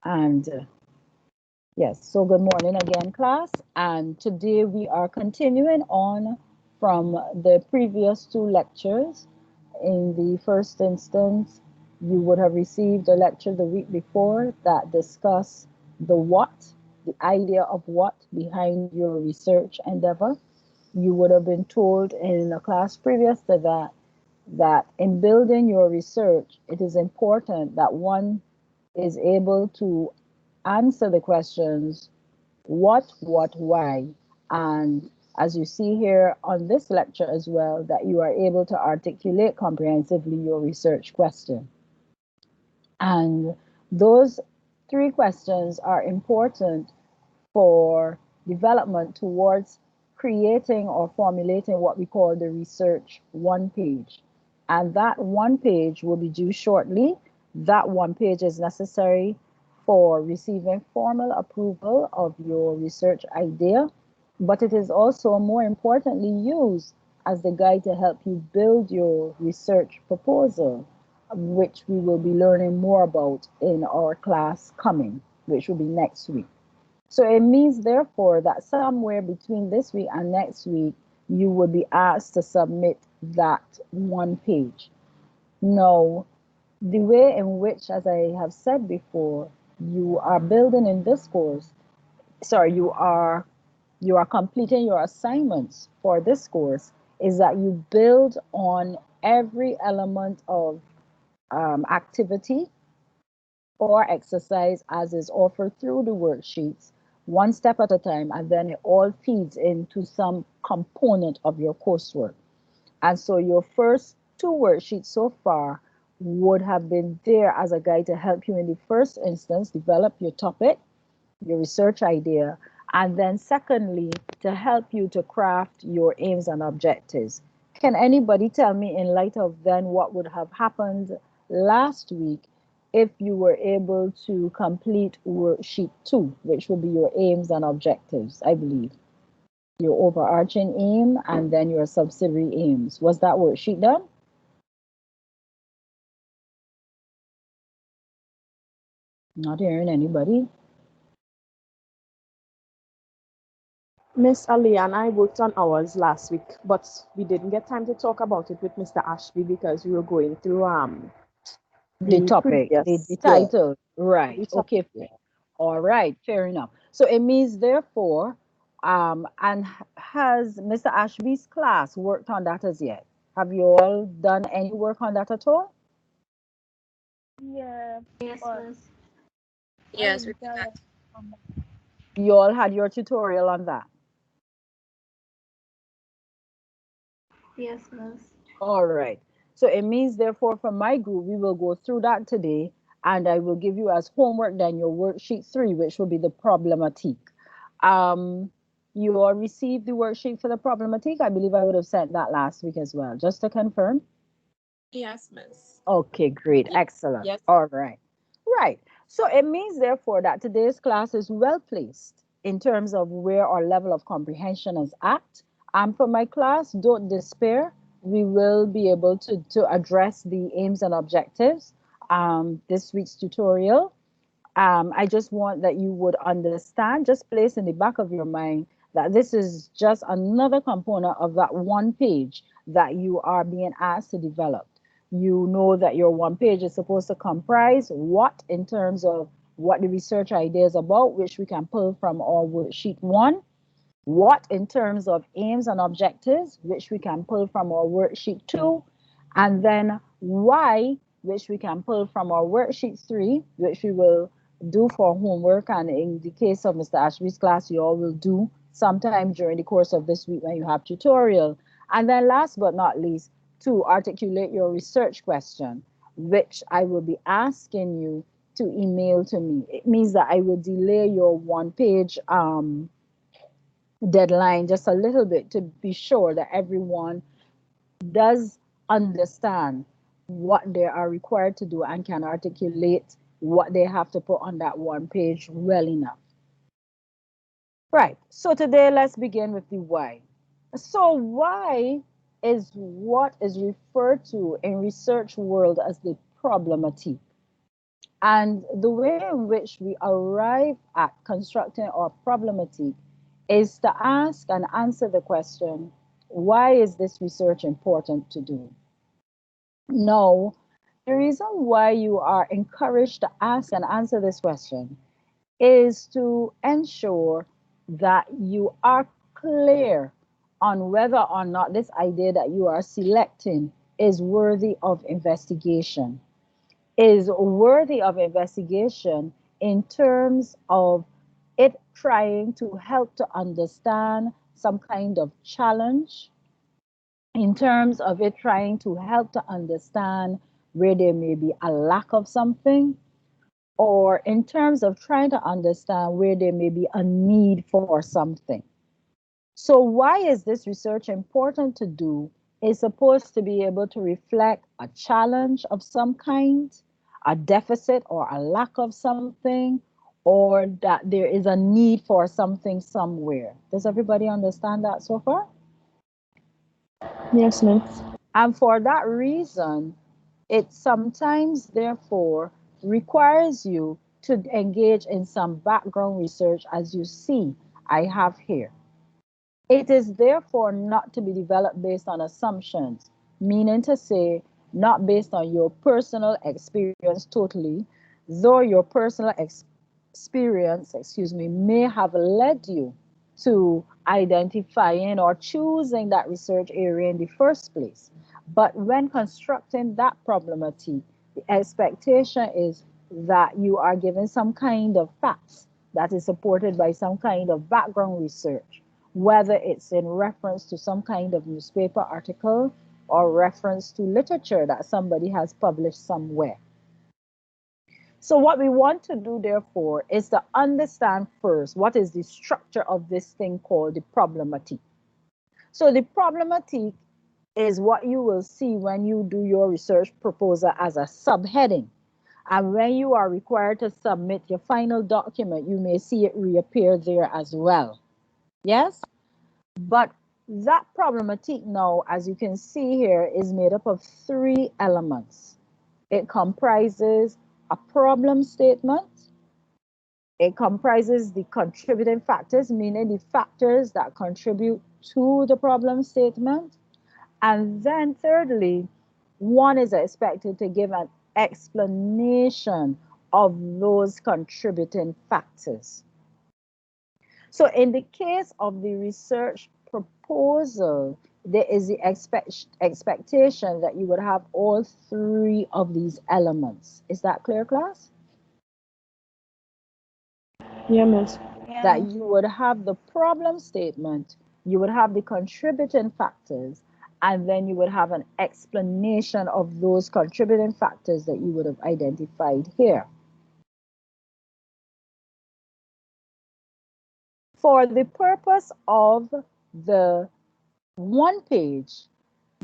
And yes, so good morning again, class. And today we are continuing on from the previous two lectures. In the first instance, you would have received a lecture the week before that discussed the what, the idea of what behind your research endeavor. You would have been told in a class previous to that that in building your research, it is important that one is able to answer the questions what, why, and as you see here on this lecture as well, that you are able to articulate comprehensively your research question. And those three questions are important for development towards creating or formulating what we call the research one page. And that one page will be due shortly. That one page is necessary for receiving formal approval of your research idea, but it is also more importantly used as the guide to help you build your research proposal, which we will be learning more about in our class coming, which will be next week. So it means, therefore, that somewhere between this week and next week, you will be asked to submit that one page. Now, the way in which, as I have said before, you are building in this course, sorry, you are completing your assignments for this course, is that you build on every element of activity or exercise as is offered through the worksheets, one step at a time, and then it all feeds into some component of your coursework. And so your first two worksheets so far would have been there as a guide to help you in the first instance develop your topic, your research idea, and then secondly, to help you to craft your aims and objectives. Can anybody tell me, in light of then, what would have happened last week if you were able to complete worksheet 2, which will be your aims and objectives, I believe? Your overarching aim and then your subsidiary aims. Was that worksheet done? Not hearing anybody. Miss Ali and I worked on ours last week, but we didn't get time to talk about it with Mr. Ashby because we were going through The the topic, the previous, yeah, title, right? the Okay, topic, yeah. all right, fair enough. So it means, therefore, and has Mr. Ashby's class worked on that as yet? Have you all done any work on that at all? Yeah, Yes, but miss. I Yes, we didn't tell had. them. You all had your tutorial on that. Yes, miss. All right. So it means, therefore, from my group, we will go through that today, and I will give you as homework then your worksheet 3, which will be the problematique. Um, you all received the worksheet for the problematique. I believe I would have sent that last week as well, just to confirm. Yes, miss. Okay, great, Ye- excellent. Yes. All right. Right. So it means, therefore, that today's class is well placed in terms of where our level of comprehension is at. For my class, don't despair. We will be able to address the aims and objectives this week's tutorial. I just want that you would understand, just place in the back of your mind that this is just another component of that one page that you are being asked to develop. You know that your one page is supposed to comprise what in terms of what the research idea is about, which we can pull from our worksheet 1, what in terms of aims and objectives, which we can pull from our worksheet 2, and then why, which we can pull from our worksheet 3, which we will do for homework. And in the case of Mr. Ashby's class, you all will do sometime during the course of this week when you have tutorial. And then last but not least, to articulate your research question, which I will be asking you to email to me. It means that I will delay your one page deadline just a little bit to be sure that everyone does understand what they are required to do and can articulate what they have to put on that one page well enough. Right, so today let's begin with the why. So why is what is referred to in research world as the problematique. And the way in which we arrive at constructing our problematic is to ask and answer the question, why is this research important to do? Now, the reason why you are encouraged to ask and answer this question is to ensure that you are clear on whether or not this idea that you are selecting is worthy of investigation. Is worthy of investigation in terms of it trying to help to understand some kind of challenge, in terms of it trying to help to understand where there may be a lack of something, or in terms of trying to understand where there may be a need for something. So, why is this research important to do? It's supposed to be able to reflect a challenge of some kind, a deficit or a lack of something, or that there is a need for something somewhere. Does everybody understand that so far? Yes, Miss. And for that reason, it sometimes, therefore, requires you to engage in some background research, as you see I have here. It is therefore not to be developed based on assumptions, meaning to say, not based on your personal experience totally, though your personal experience, may have led you to identifying or choosing that research area in the first place. But when constructing that problematic, the expectation is that you are given some kind of facts that is supported by some kind of background research, whether it's in reference to some kind of newspaper article or reference to literature that somebody has published somewhere. So what we want to do, therefore, is to understand first what is the structure of this thing called the problematic. So the problematic is what you will see when you do your research proposal as a subheading. And when you are required to submit your final document, you may see it reappear there as well. Yes? But that problematic now, as you can see here, is made up of three elements. It comprises a problem statement. It comprises the contributing factors, meaning the factors that contribute to the problem statement. And then thirdly, one is expected to give an explanation of those contributing factors. So in the case of the research proposal, there is the expectation that you would have all three of these elements. Is that clear, class? Yeah, Miss. That Yeah. you would have the problem statement, you would have the contributing factors, and then you would have an explanation of those contributing factors that you would have identified here. For the purpose of the one page,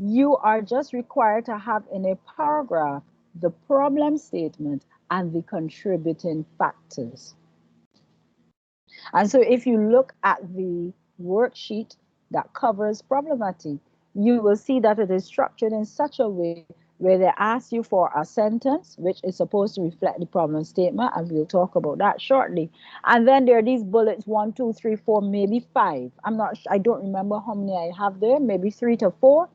you are just required to have in a paragraph the problem statement and the contributing factors. And so if you look at the worksheet that covers problematic, you will see that it is structured in such a way where they ask you for a sentence, which is supposed to reflect the problem statement, and we'll talk about that shortly. And then there are these bullets, 1, 2, 3, 4, maybe 5. I don't remember how many I have there, maybe 3 to 4.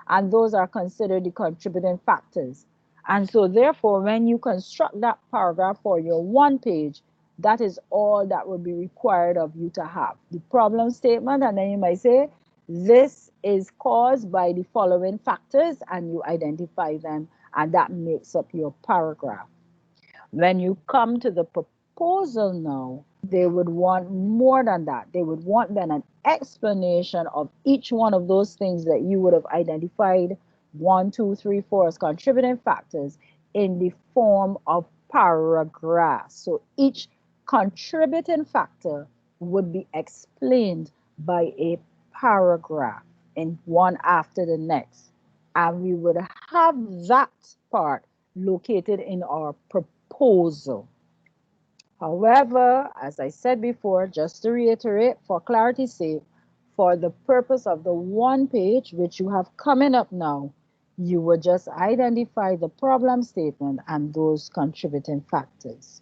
And those are considered the contributing factors. And so therefore, when you construct that paragraph for your one page, that is all that will be required of you to have. The problem statement, and then you might say, this is caused by the following factors, and you identify them, and that makes up your paragraph. When you come to the proposal now, they would want more than that. They would want then an explanation of each one of those things that you would have identified 1, 2, 3, 4 as contributing factors in the form of paragraphs. So each contributing factor would be explained by a paragraph in one after the next. And we would have that part located in our proposal. However, as I said before, just to reiterate for clarity's sake, for the purpose of the one page which you have coming up now, You would just identify the problem statement and those contributing factors.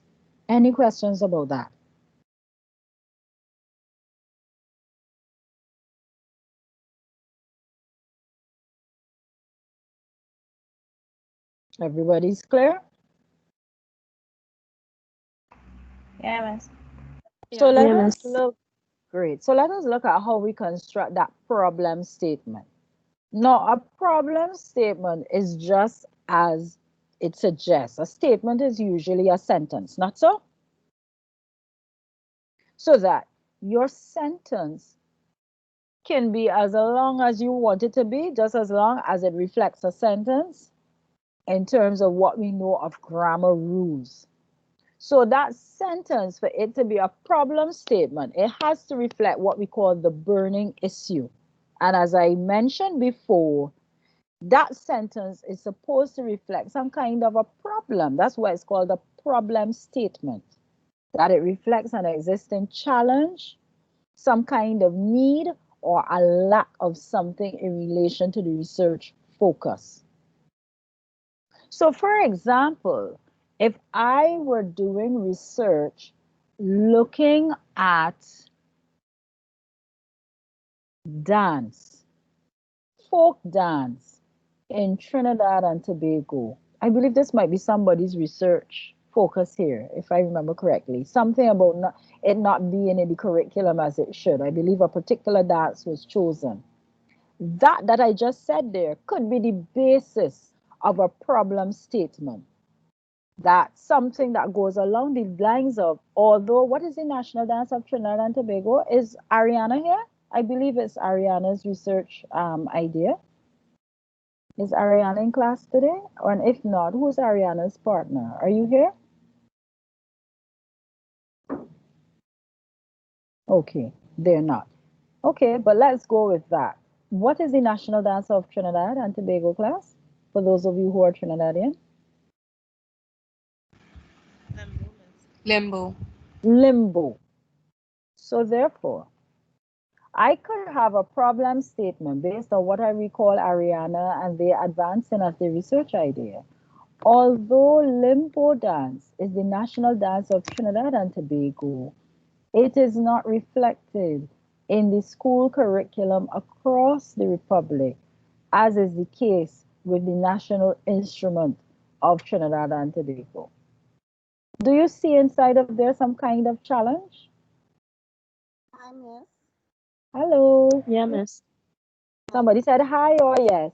Any questions about that? Everybody's clear? Yeah, Miss. So Yes, let Yeah, us Miss. Miss. look, great. So let us look at how we construct that problem statement. Now, a problem statement is just as it suggests. A statement is usually a sentence, not so? So that your sentence can be as long as you want it to be, just as long as it reflects a sentence in terms of what we know of grammar rules. So that sentence, for it to be a problem statement, it has to reflect what we call the burning issue. And as I mentioned before, that sentence is supposed to reflect some kind of a problem. That's why it's called a problem statement, that it reflects an existing challenge, some kind of need, or a lack of something in relation to the research focus. So, for example, if I were doing research looking at dance, folk dance in Trinidad and Tobago, I believe this might be somebody's research focus here, if I remember correctly. Something about it not being in the curriculum as it should. I believe a particular dance was chosen. That I just said there could be the basis of a problem statement. That something that goes along the lines of, although what is the national dance of Trinidad and Tobago? Is Ariana here? I believe it's Ariana's research idea. Is Ariana in class today? Or and if not, who's Ariana's partner? Are you here? Okay, they're not. Okay, but let's go with that. What is the national dance of Trinidad and Tobago class? For those of you who are Trinidadian? Limbo, Miss. Limbo. Limbo. So therefore, I could have a problem statement based on what I recall Ariana and they advancing as the research idea. Although limbo dance is the national dance of Trinidad and Tobago, it is not reflected in the school curriculum across the Republic, as is the case with the national instrument of Trinidad and Tobago. Do you see inside of there some kind of challenge? Hi, Miss Hello. Yeah, Miss. Somebody said hi or yes.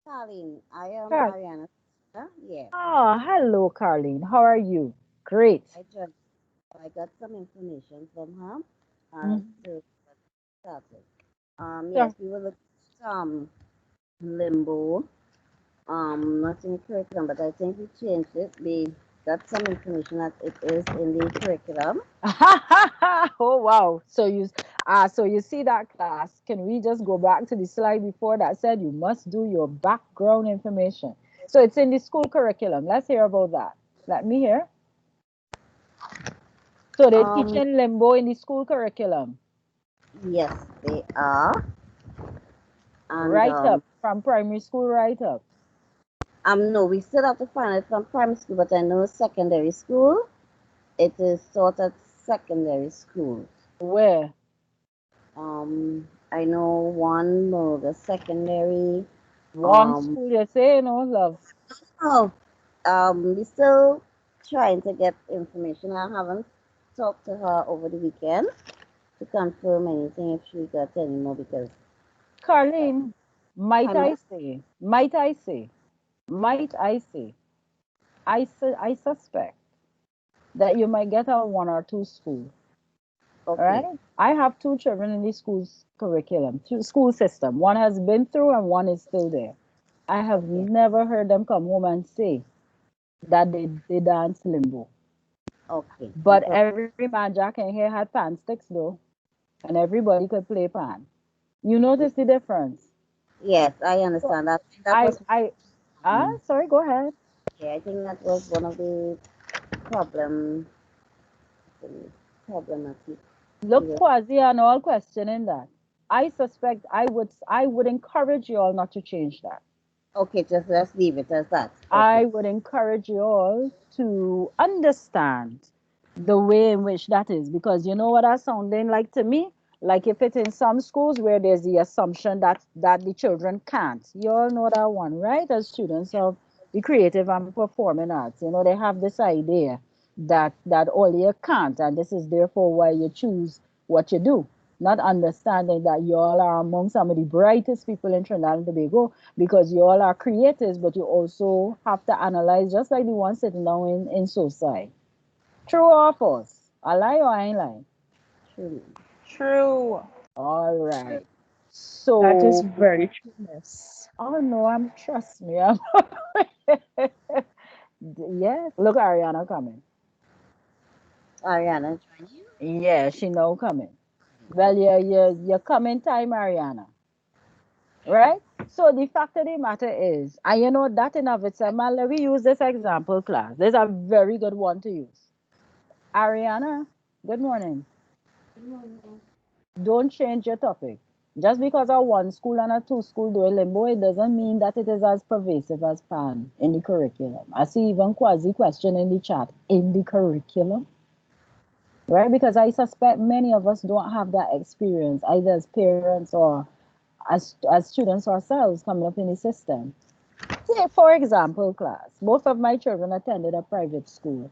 Colleen. I am Car- Ariana's sister. Yeah, Hello, Carlene. How are you? Great. I just I got some information from her as Mhm. to what started. Sure. Yes, we will look at limbo. Not in the curriculum, but I think we changed it. We got some information that it is in the curriculum. Oh wow. So you see that class. Can we just go back to the slide before that said you must do your background information? So it's in the school curriculum. Let's hear about that. Let me hear. So they're Um, teaching limbo in the school curriculum. yes, they are, and Right up from primary school right up. no, we still have to find it from primary school, but I know secondary school. It is taught at secondary schools. Where? I know one the secondary. Wrong Um, school, you say, no, love. oh, we still trying to get information. I haven't talked to her over the weekend to confirm anything if she got any more because Carlene, might I I miss. say, might I say, might I say, I suspect that you might get a one or two school. All Okay, right. I have two children in the school's curriculum, school system. One has been through and one is still there. I have okay, never heard them come home and say that they dance limbo. okay. But Because every man Jack in here had pan sticks though, and everybody could play pan. You notice the difference? yes, I So understand that. That I was I um, sorry, go ahead. yeah. I think that was one of the problem problematic. We Look, were Quasi and all questioning that. I suspect I would encourage you all not to change that. Okay, just let's leave it as that. Okay. I would encourage you all to understand the way in which that is, because you know what that's sounding like to me? Like if it's in some schools where there's the assumption that the children can't. You all know that one, right? As students of the creative and performing arts, they have this idea that all you can't, and this is therefore why you choose what you do. Not understanding that you all are among some of the brightest people in Trinidad and Tobago, because you all are creators, but you also have to analyze just like the one sitting down in society. True or false? I lie or I ain't lying? Truly. True. All True. right. That is So, very true, miss. oh no, trust me. Yes, look, Ariana coming. Ariana, join you. Yeah, she know coming. Well, you're coming time, Ariana. Right? So the fact of the matter is, and you know that in of itself, man, let me use this example class. There's a very good one to use. Ariana, good morning. Don't change your topic. Just because a one school and a two school do a limbo, it doesn't mean that it is as pervasive as PAN in the curriculum. I see even quasi question in the chat, in the curriculum, right? Because I suspect many of us don't have that experience, either as parents or as students ourselves coming up in the system. Say, for example, class, both of my children attended a private school.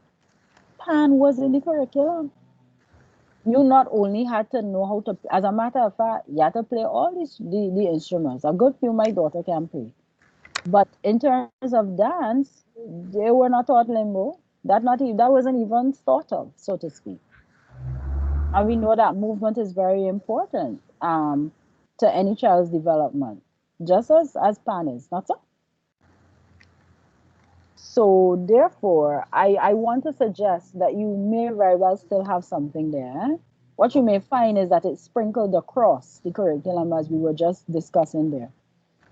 PAN was in the curriculum. You not only had to know how to, as a matter of fact, you had to play all the instruments. A good few my daughter can play. But in terms of dance, they were not taught limbo. That wasn't even thought of, so to speak. And we know that movement is very important to any child's development, just as PAN is, not so? So therefore, I want to suggest that you may very well still have something there. What you may find is that it's sprinkled across the curriculum as we were just discussing there.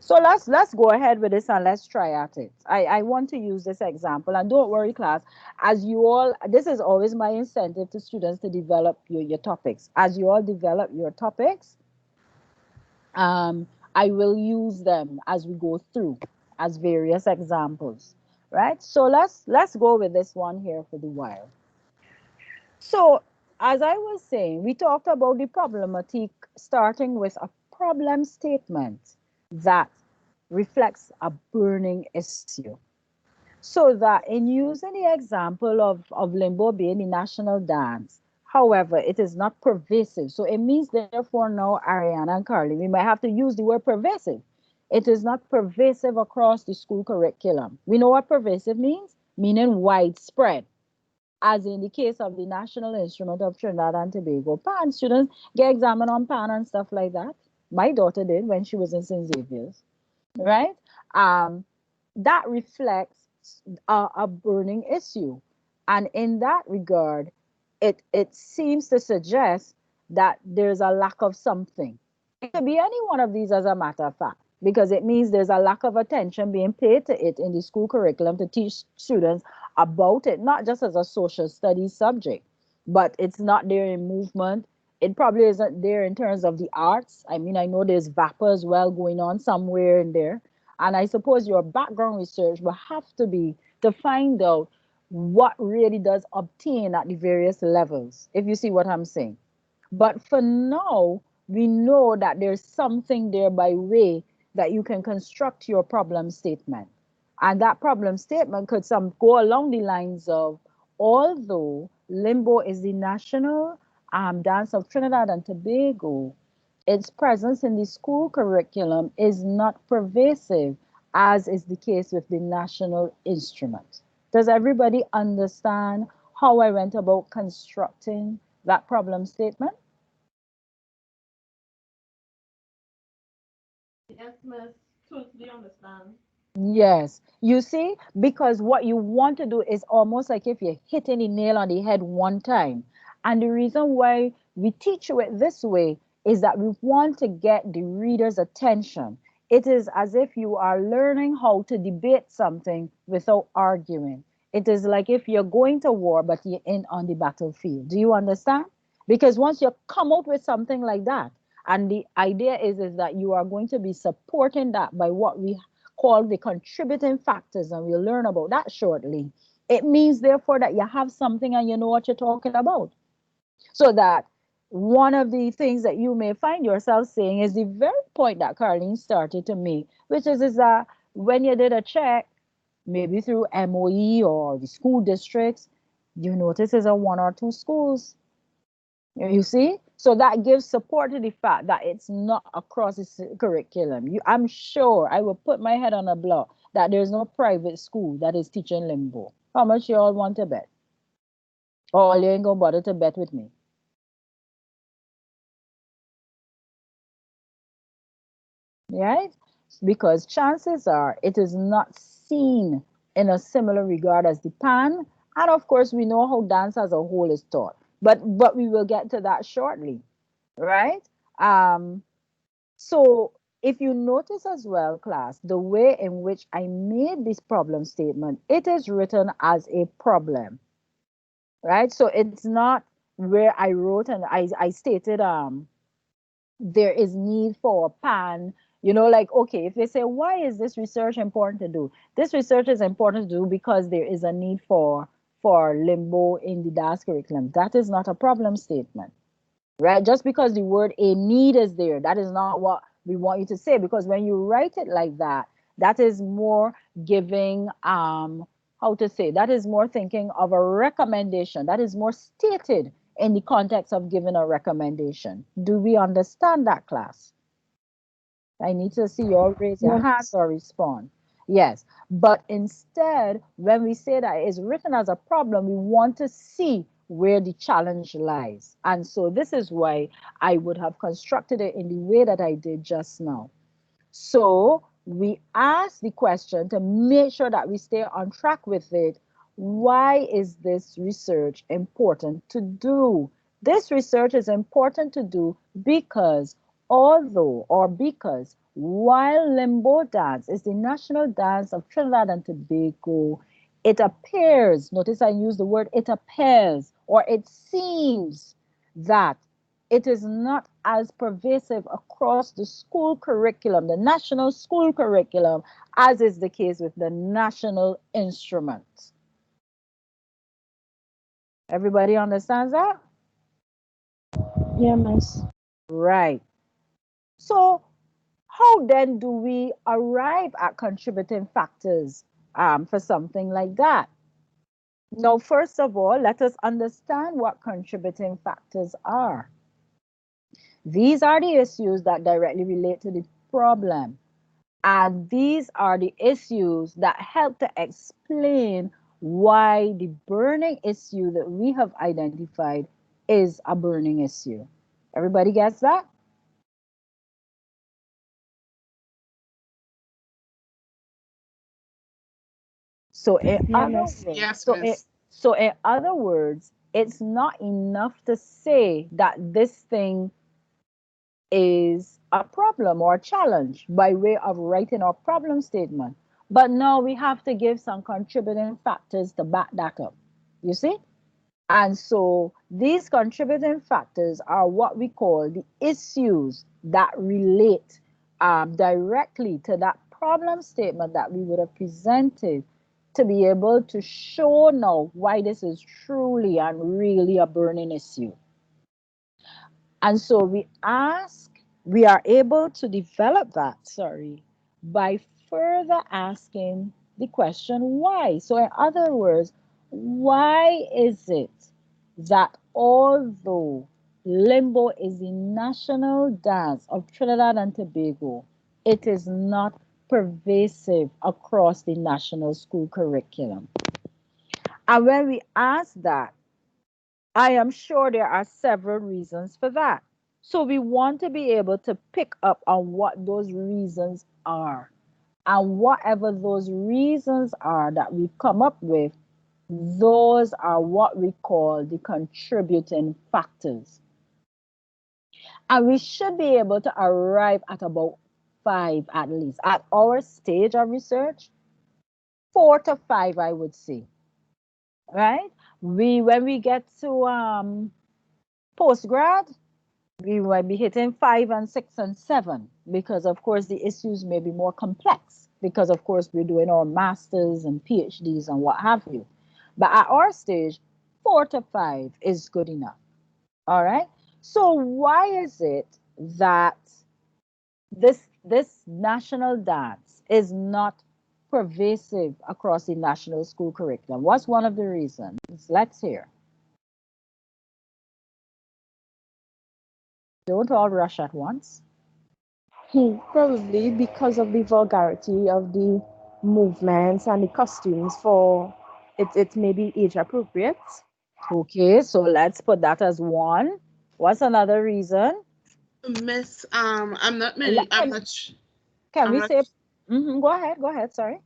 So let's go ahead with this and let's try at it. I want to use this example, and don't worry, class, as you all, this is always my incentive to students to develop your topics. As you all develop your topics, um, I will use them as we go through as various examples, right? So let's go with this one here for the while. So as I was saying, we talked about the problematic starting with a problem statement that reflects a burning issue. So that in using the example of limbo being the national dance, however, it is not pervasive. So it means therefore now, Ariana and Carly, we might have to use the word pervasive. It is not pervasive across the school curriculum. We know what pervasive means, meaning widespread, as in the case of the National Instrument of Trinidad and Tobago. PAN students get examined on PAN and stuff like that. My daughter did when she was in St. Xavier's, right? Um, that reflects a burning issue. And in that regard, it seems to suggest that there's a lack of something. It could be any one of these as a matter of fact, because it means there's a lack of attention being paid to it in the school curriculum to teach students about it, not just as a social studies subject, but it's not there in movement. It probably isn't there in terms of the arts. I mean, I know there's vapor as well going on somewhere in there. And I suppose your background research will have to be to find out what really does obtain at the various levels, if you see what I'm saying. But for now, we know that there's something there by way that you can construct your problem statement. And that problem statement could some go along the lines of, although limbo is the national dance of Trinidad and Tobago, its presence in the school curriculum is not pervasive, as is the case with the national instrument. Does everybody understand how I went about constructing that problem statement? Yes, miss. Totally understand. Yes. You see, because what you want to do is almost like if you're hitting the nail on the head one time. And the reason why we teach you it this way is that we want to get the reader's attention. It is as if you are learning how to debate something without arguing. It is like if you're going to war, but you're in on the battlefield. Do you understand? Because once you come out with something like that, and the idea is that you are going to be supporting that by what we called the contributing factors, and we'll learn about that shortly. It means, therefore, that you have something and you know what you're talking about. So that one of the things that you may find yourself saying is the very point that Carlene started to make, which is that when you did a check, maybe through MOE or the school districts, you notice it's a one or two schools. You see? So that gives support to the fact that it's not across the curriculum. I'm sure I will put my head on a block that there's no private school that is teaching limbo. How much you all want to bet? Or you ain't gonna bother to bet with me. Right? Because chances are it is not seen in a similar regard as the pan. And of course, we know how dance as a whole is taught. But we will get to that shortly, right? Um, so if you notice as well, class, the way in which I made this problem statement, it is written as a problem, right? So it's not where I wrote and I stated there is need for a pan, like, okay, if they say, why is this research important to do? This research is important to do because there is a need for limbo in the DAS curriculum. That is not a problem statement, right? Just because the word a need is there, that is not what we want you to say, because when you write it like that, that is more giving how to say, that is more thinking of a recommendation, that is more stated in the context of giving a recommendation. Do we understand that, class? I need to see you all raise your hands Yes. or respond. Yes, but instead, when we say that it's written as a problem, we want to see where the challenge lies. And so this is why I would have constructed it in the way that I did just now. So we ask the question to make sure that we stay on track with it. Why is this research important to do? This research is important to do because because while limbo dance is the national dance of Trinidad and Tobago, it appears, notice I use the word it appears, or it seems that it is not as pervasive across the school curriculum, the national school curriculum, as is the case with the national instruments. Everybody understands that? Yeah, miss. Right. So how then do we arrive at contributing factors for something like that? Now, first of all, let us understand what contributing factors are. These are the issues that directly relate to the problem. And these are the issues that help to explain why the burning issue that we have identified is a burning issue. Everybody gets that? So in Yeah, other miss. words, Yes, miss. so in other words, it's not enough to say that this thing is a problem or a challenge by way of writing our problem statement. But now we have to give some contributing factors to back that up. You see? And so these contributing factors are what we call the issues that relate directly to that problem statement that we would have presented to be able to show now why this is truly and really a burning issue. And so we are able to develop that, by further asking the question why. So, in other words, why is it that although limbo is the national dance of Trinidad and Tobago, it is not pervasive across the national school curriculum? And when we ask that, I am sure there are several reasons for that. So we want to be able to pick up on what those reasons are. And whatever those reasons are that we come up with, those are what we call the contributing factors. And we should be able to arrive at about 5 at least. At our stage of research, 4 to 5, I would say. Right? When we get to postgrad, we might be hitting 5 and 6 and 7 because of course the issues may be more complex. because of course we're doing our masters and PhDs and what have you. But at our stage, 4 to 5 is good enough. All right. So why is it that this national dance is not pervasive across the national school curriculum? What's one of the reasons? Let's hear. Don't all rush at once. Probably because of the vulgarity of the movements and the costumes for it may be age appropriate. Okay, so let's put that as one. What's another reason? Miss, I'm not Le- many. Can, can I'm we not. say, go ahead, go ahead, sorry.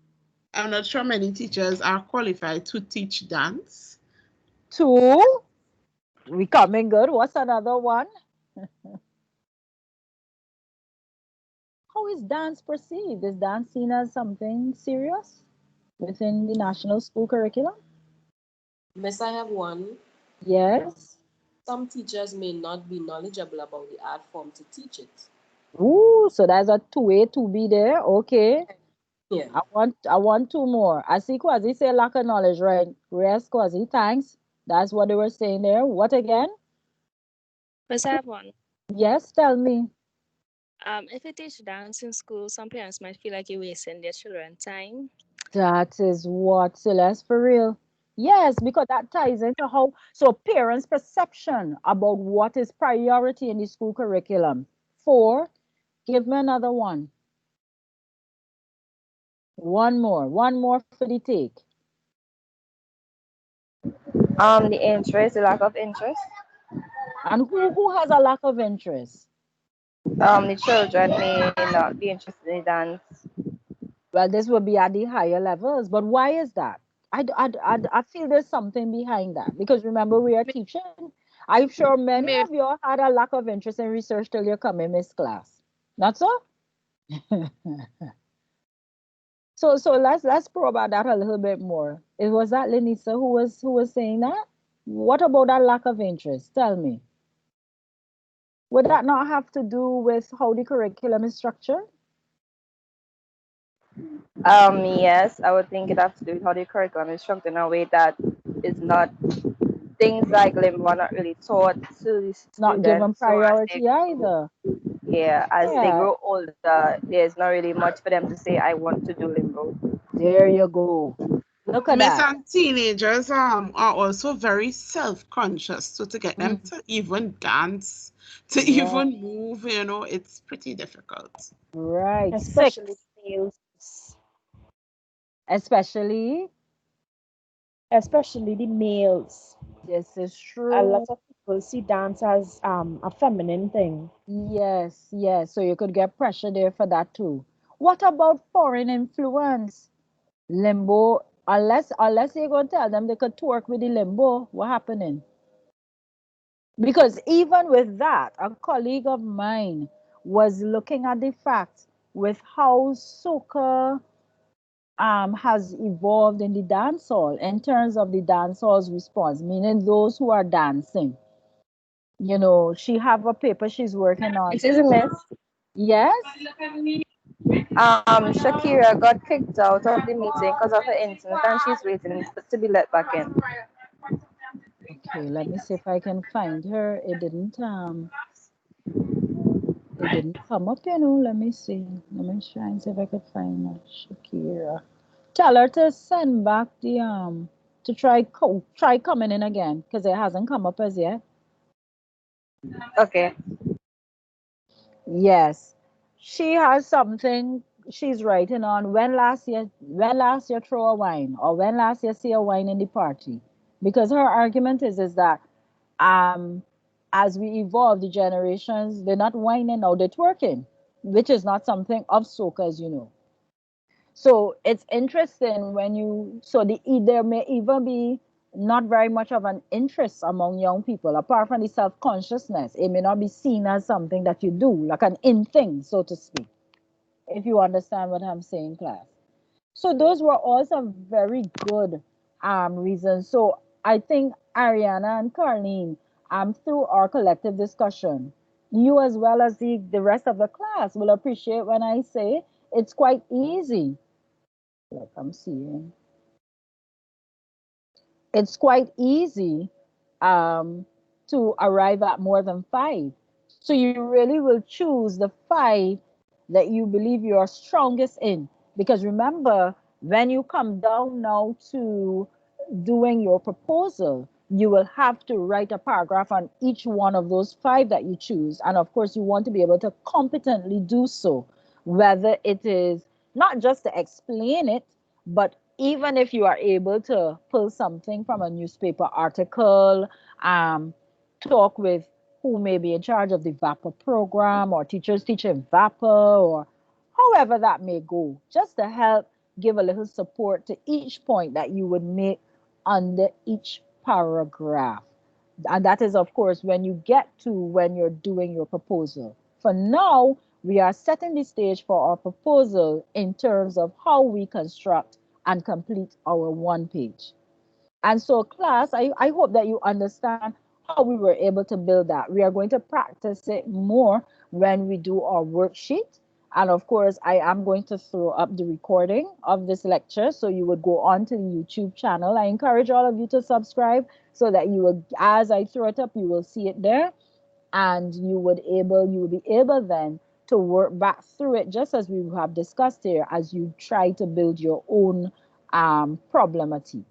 I'm not sure many teachers are qualified to teach dance. Two, we coming good. What's another one? How is dance perceived? Is dance seen as something serious within the national school curriculum? Miss, I have one. Yes. Some teachers may not be knowledgeable about the art form to teach it. Ooh, so there's a 2A, 2B there. Okay. Yeah. I want two more. I see Quasi say lack of knowledge, right? Rest, Quasi, thanks. That's what they were saying there. What again? Miss, I have one. Yes, tell me. If you teach dance in school, some parents might feel like you're wasting their children's time. That is what, Celeste, for real. Yes, because that ties into how, so parents' perception about what is priority in the school curriculum. Four, give me another one. One more for the take. The interest, the lack of interest. And who has a lack of interest? The children may not be interested in dance. Well, this will be at the higher levels, but why is that? I feel there's something behind that because remember, we are teaching. I'm sure many Maybe, of you had a lack of interest in research till you come in Miss Class. Not so? So let's probe about that a little bit more. It was that Lenisa who was saying that? What about that lack of interest? Tell me. Would that not have to do with how the curriculum is structured? Yes, I would think it has to do with how the curriculum is structured in a way that is not things like limbo are not really taught to the Not given students. So priority either. as they Yeah, grow older, there's not really much for them to say, I want to do limbo. there you go. Look at Miss, that. and teenagers are also very self-conscious. So to get them Mhm. to even dance, to Right, even move, it's pretty difficult. right. Especially Six, males. especially. Especially the males. This is A lot true. of people see dance as a feminine thing. Yes, yes. So you could get pressure there for that too. What about foreign influence? Limbo, unless you're gonna tell them they could twerk with the limbo, what happening? Because even with that, a colleague of mine was looking at the fact with how soca has evolved in the dance hall in terms of the dance hall's response, meaning those who are dancing. She have a paper she's working on. Excuse me, miss. Yes? Shakira got kicked out of the meeting because of her incident and she's waiting to be let back in. Okay, let me see if I can find her. It didn't come up, Let me see. Let me try and see if I could find Shakira. Tell her to send back to try coming in again because it hasn't come up as yet. Okay. Yes, she has something she's writing on. When last year throw a wine, or when last year see a wine in the party, because her argument is that um as we evolve the generations, they're not whining now, they're twerking, which is not something of soca, as you know. So it's interesting when there may even be not very much of an interest among young people, apart from the self-consciousness. It may not be seen as something that you do, like an in thing, so to speak, if you understand what I'm saying, class. So those were also very good reasons. So I think Ariana and Carlene, through our collective discussion, you as well as the rest of the class will appreciate when I say it's quite easy. Like I'm seeing, it's quite easy um, to arrive at more than five. So you really will choose the five that you believe you are strongest in. Because remember, when you come down now to doing your proposal, you will have to write a paragraph on each one of those five that you choose. And of course, you want to be able to competently do so, whether it is not just to explain it, but even if you are able to pull something from a newspaper article, talk with who may be in charge of the VAPA program or teachers teaching VAPA or however that may go, just to help give a little support to each point that you would make under each paragraph. And that is, of course, when you get to when you're doing your proposal. For now, we are setting the stage for our proposal in terms of how we construct and complete our one page. And so, class, I hope that you understand how we were able to build that. We are going to practice it more when we do our worksheet. And of course, I am going to throw up the recording of this lecture. So you would go on to the YouTube channel. I encourage all of you to subscribe so that you will, as I throw it up, you will see it there. And you will be able then to work back through it just as we have discussed here as you try to build your own problematic.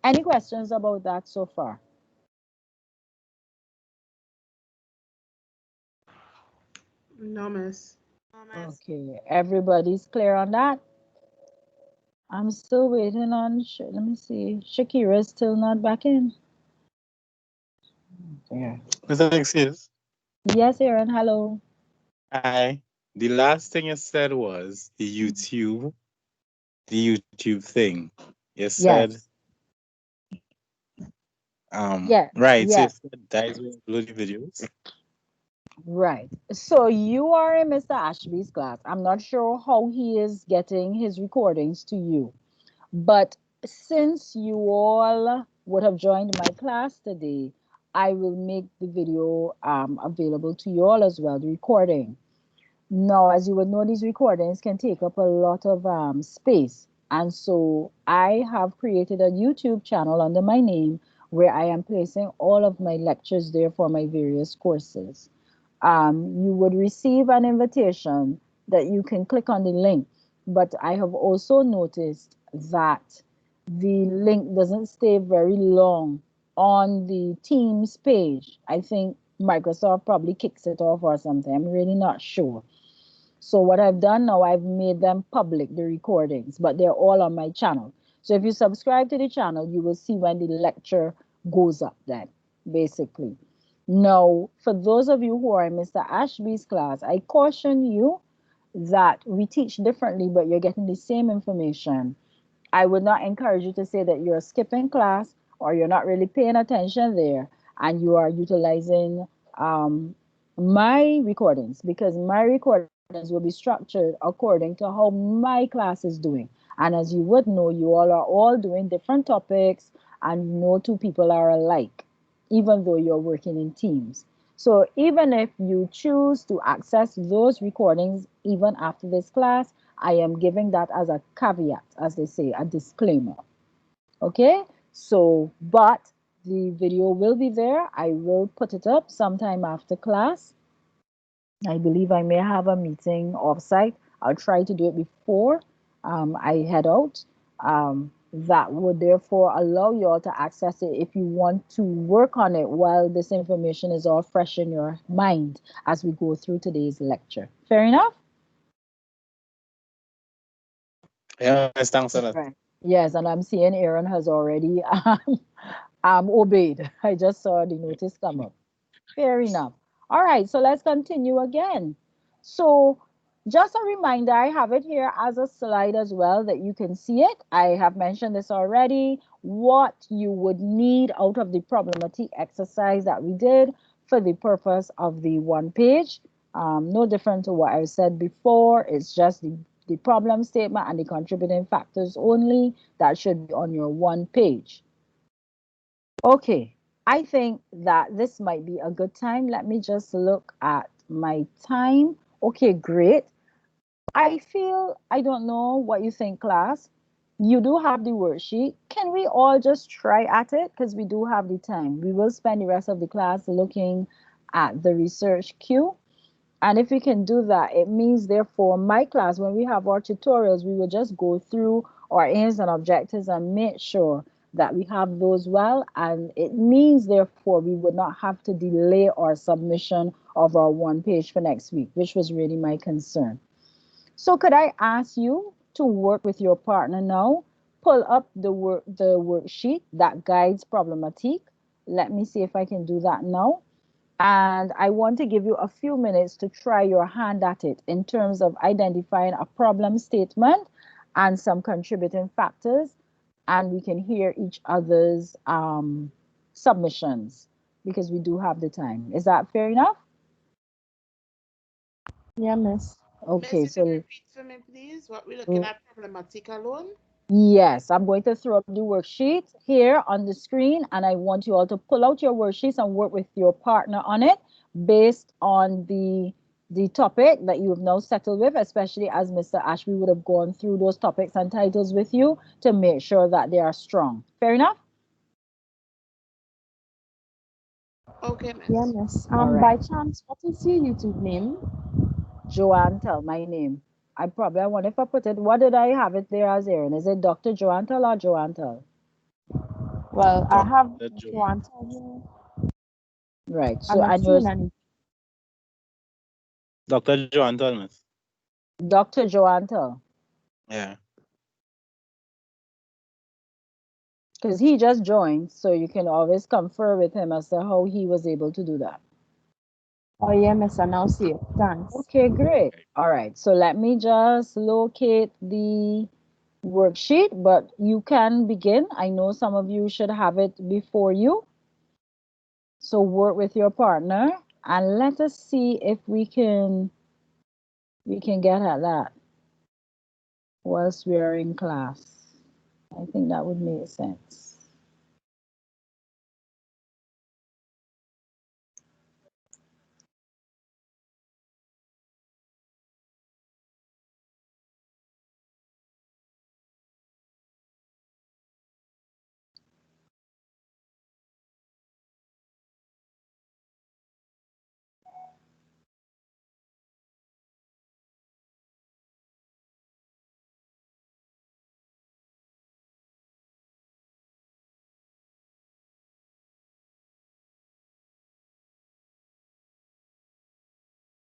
Any questions about that so far? No, miss. Okay, everybody's clear on that? I'm still waiting on, let me see, Shakira is still not back in. Yeah. Mr. Excuse. Yes, Aaron, hello. Hi. The last thing you said was the YouTube thing. You said, Yes, yes, right. So you yes. said guys will upload the videos. Right. So you are in Mr. Ashby's class. I'm not sure how he is getting his recordings to you, but since you all would have joined my class today, I will make the video available to you all as well, the recording. Now, as you would know, these recordings can take up a lot of space. And so I have created a YouTube channel under my name where I am placing all of my lectures there for my various courses. You would receive an invitation that you can click on the link. But I have also noticed that the link doesn't stay very long on the Teams page. I think Microsoft probably kicks it off or something. I'm really not sure. So what I've done now, I've made them public, the recordings, but they're all on my channel. So if you subscribe to the channel, you will see when the lecture goes up then, basically. Now, for those of you who are in Mr. Ashby's class, I caution you that we teach differently, but you're getting the same information. I would not encourage you to say that you're skipping class or you're not really paying attention there and you are utilizing um, my recordings, because my recordings will be structured according to how my class is doing. And as you would know, you all are all doing different topics and no two people are alike, even though you're working in teams. So even if you choose to access those recordings even after this class, I am giving that as a caveat, as they say, a disclaimer. Okay? So, but the video will be there. I will put it up sometime after class. I believe I may have a meeting offsite. I'll try to do it before I head out. That would therefore allow you all to access it if you want to work on it while this information is all fresh in your mind as we go through today's lecture. Fair enough? Yes, thanks a lot. Right. Yes, and I'm seeing Aaron has already obeyed. I just saw the notice come up. Fair enough. All right, so let's continue again. So just a reminder, I have it here as a slide as well that you can see it. I have mentioned this already, what you would need out of the problematic exercise that we did for the purpose of the one page. No different to what I said before. It's just the problem statement and the contributing factors only that should be on your one page. Okay, I think that this might be a good time. Let me just look at my time. Okay, great. I feel, I don't know what you think, class. You do have the worksheet. Can we all just try at it? Because we do have the time. We will spend the rest of the class looking at the research queue. And if we can do that, it means, therefore, my class, when we have our tutorials, we will just go through our aims and objectives and make sure that we have those well. And it means, therefore, we would not have to delay our submission of our one page for next week, which was really my concern. So could I ask you to work with your partner now? Pull up the worksheet that guides problematique. Let me see if I can do that now. And I want to give you a few minutes to try your hand at it in terms of identifying a problem statement and some contributing factors. And we can hear each other's submissions because we do have the time. Is that fair enough? Yeah, miss. Okay, Miss, you can so repeat for me, please, what we're looking at problematic alone? yes, I'm going to throw up the worksheet here on the screen, and I want you all to pull out your worksheets and work with your partner on it based on the topic that you have now settled with, especially as Mr. Ashby would have gone through those topics and titles with you to make sure that they are strong. Fair enough? Okay, Yeah, miss. miss. All By right. chance, what is your YouTube name? Joanne Tell, my name. I wonder if I put it, what did I have it there as Aaron? Is it Dr. Joanne Tell or Joanne Tell? Well, I have Dr. Joanne. Joanne here. Right. So, I'm not and yours, seeing any. Dr. Joanne Thomas. Dr. Joanne Tell. Yeah. Because he just joined, so you can always confer with him as to how he was able to do that. Oh, yeah, miss. I now see it. Thanks. Okay, great. All right, so let me just locate the worksheet, but you can begin. I know some of you should have it before you. So work with your partner and let us see if we can get at that whilst we are in class. I think that would make sense.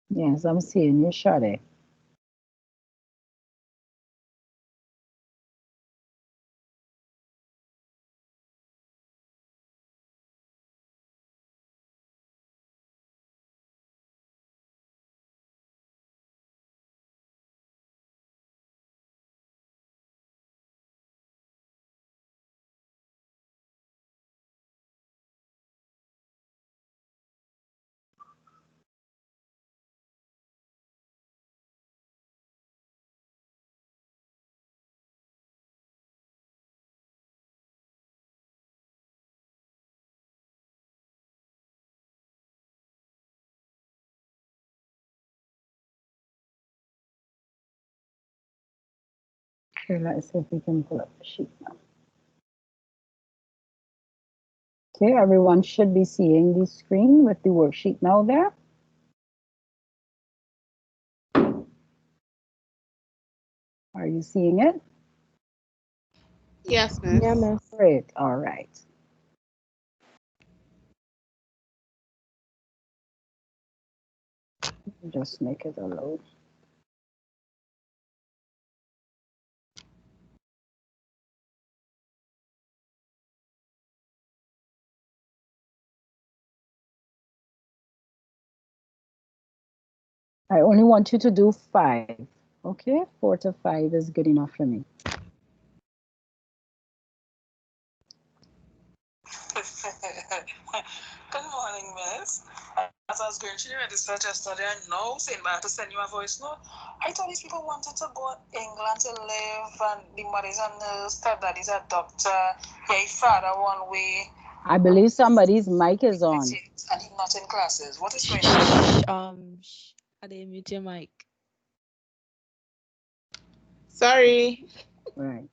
Yes, I'm seeing you, Shade. Okay, let's see if we can pull up the sheet now. Okay, everyone should be seeing the screen with the worksheet now there. Are you seeing it? Yes, Yeah, miss. miss. Great, all right. Just make it a load. I only want you to do 5. Okay, 4 to 5 is good enough for me. Good morning, miss. As I was going through the register yesterday, I know saying I have to send you a voice note. I thought these people wanted to go to England to live, and the mother is a nurse, stepdad is a doctor, yeah, his father one way. I believe somebody's mic is on. And he's not in classes. What is going on? I didn't mute your mic. Sorry. Right.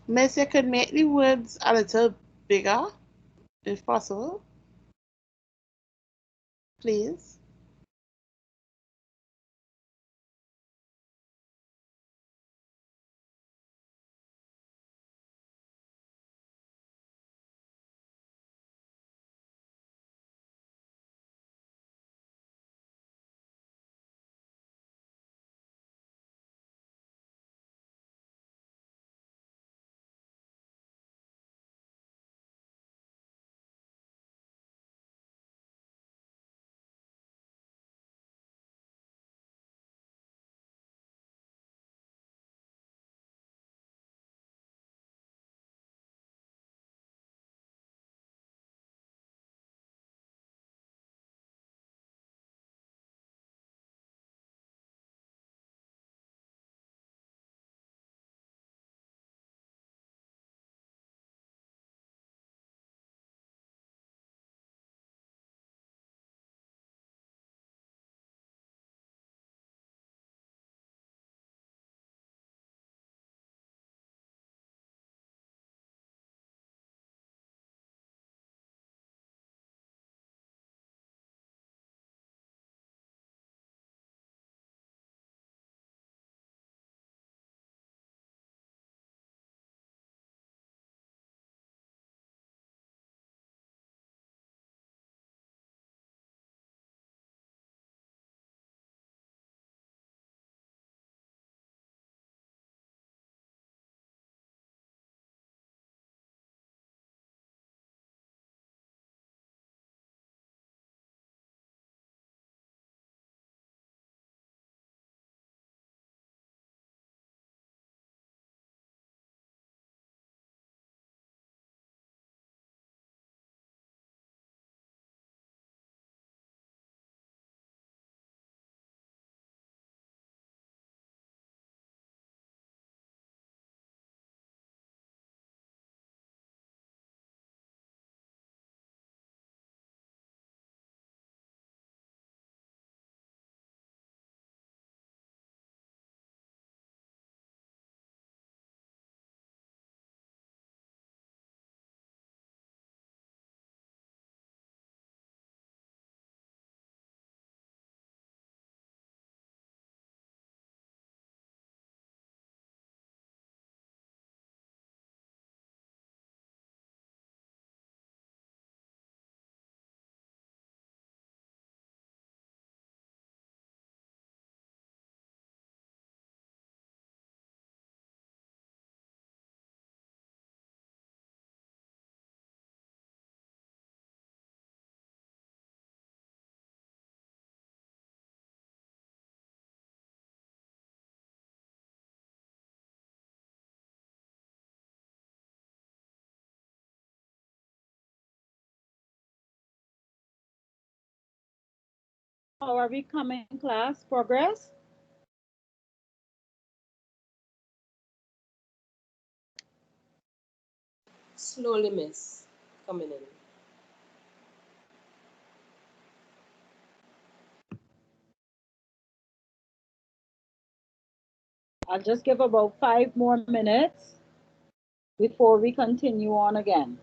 Miss, you could make the words a little bigger, if possible, please. How are we coming, class? Progress? Slowly, miss. Coming in. I'll just give about 5 more minutes before we continue on again.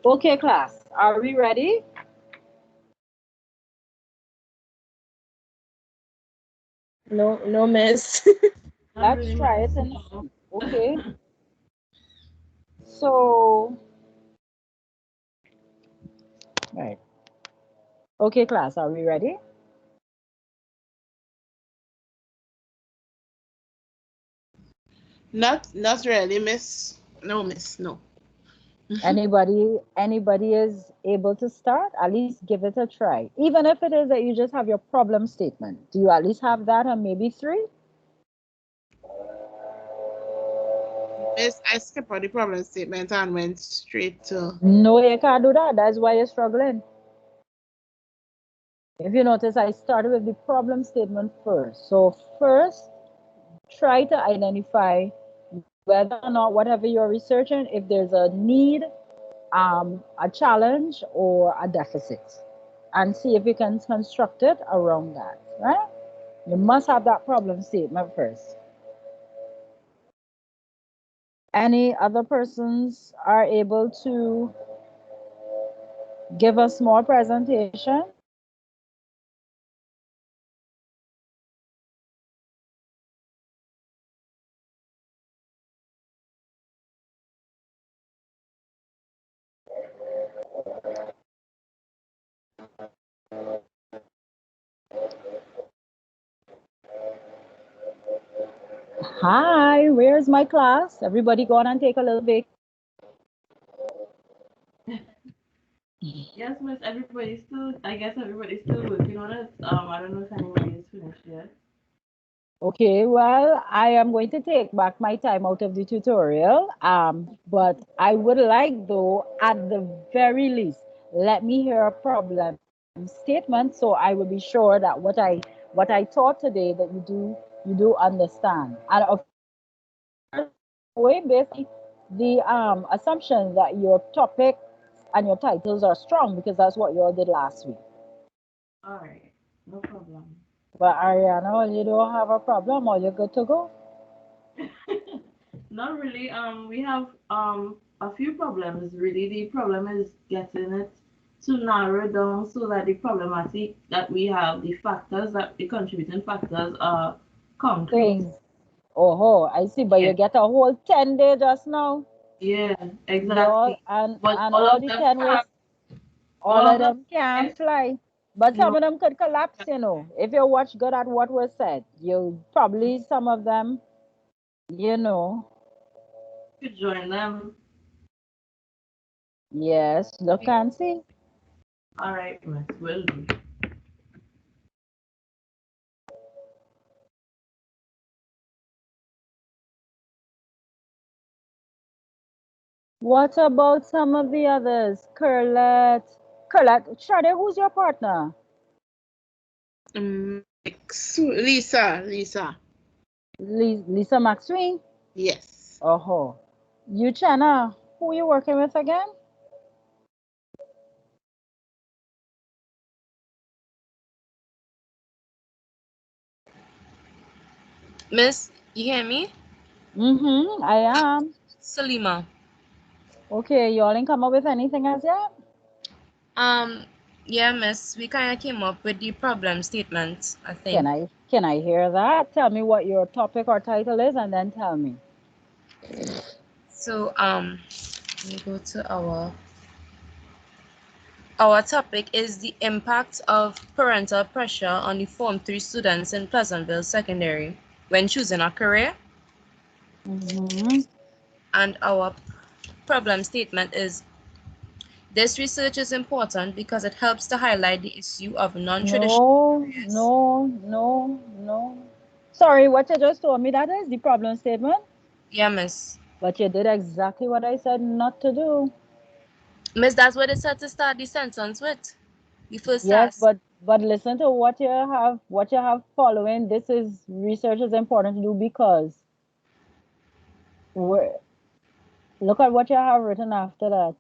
Okay, class, are we ready? No, miss. Not Let's really, try miss. it and No. see. Okay. So, right. Okay, class, are we ready? Not really, miss. No, miss. No. Anybody is able to start? At least give it a try. Even if it is that you just have your problem statement. Do you at least have that and maybe three? Miss, I skipped out the problem statement and went straight to. No, you can't do that. That's why you're struggling. If you notice, I started with the problem statement first. So first, try to identify whether or not whatever you're researching, if there's a need, a challenge, or a deficit, and see if you can construct it around that, right? You must have that problem statement first. Any other persons are able to give a small presentation? Hi, where's my class? Everybody go on and take a little break. Yes, miss. Everybody's still. I guess everybody's still working on it. I don't know if anybody is finished yet. Okay, well, I am going to take back my time out of the tutorial, but I would like, though, at the very least, let me hear a problem statement so I will be sure that what I taught today that you do understand. And of course, going based on the assumption that your topic and your titles are strong because that's what you all did last week. All right, no problem. But Ariana, you don't have a problem, or you're good to go? Not really. We have a few problems. Really, the problem is getting it to narrow down so that the problematic that we have, the factors that the contributing factors are concrete. Things. Oh, I see. But Yeah, you get a whole 10 day just now. yeah, Y'all exactly. But and all all of the them 10 can't. ways, all All of of them them can can't. fly. But some No, of them could collapse, you know. If you watch good at what was said, you probably some of them, you know. could join them. Yes, look and see. All right, miss. Will do. What about some of the others? Curlet, Shade, who's your partner? Lisa. Lisa Maxwell? Yes. Oh, you, Chana, who you working with again? Miss, you hear me? Mm-hmm, I am. Salima. Okay, y'all ain't come up with anything as yet? Um, yeah, miss, we kind of came up with the problem statement, I Can think. I hear that? Tell me what your topic or title is and then tell me. So, let me go to our topic is the impact of parental pressure on the Form 3 students in Pleasantville Secondary when choosing a career. Mm-hmm. And our problem statement is this research is important because it helps to highlight the issue of non-traditional No, careers. no, no, no. Sorry, what you just told me that is the problem statement, Yeah, miss. but you did exactly what I said not to do. Miss, that's what it said to start the sentence with. The first Yes, task. but listen to what you have following. This is research is important to do because we're, look at what you have written after that.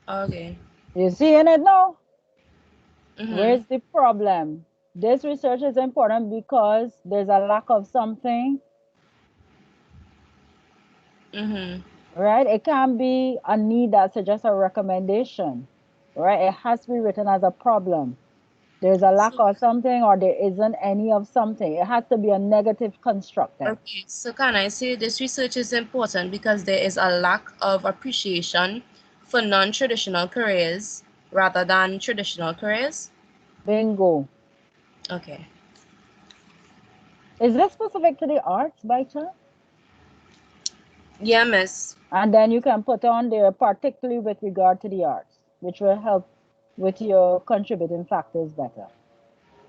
Okay. You seeing it now? Mhm. Where's the problem? This research is important because there's a lack of something, Mhm. right? It can't be a need that suggests a recommendation, right? It has to be written as a problem. There's a lack So, of something or there isn't any of something. It has to be a negative construct then. okay, so can I say this research is important because there is a lack of appreciation for non-traditional careers rather than traditional careers? Bingo. Okay. Is this specific to the arts by chance? Yeah, miss. And then you can put on there, particularly with regard to the arts, which will help with your contributing factors better.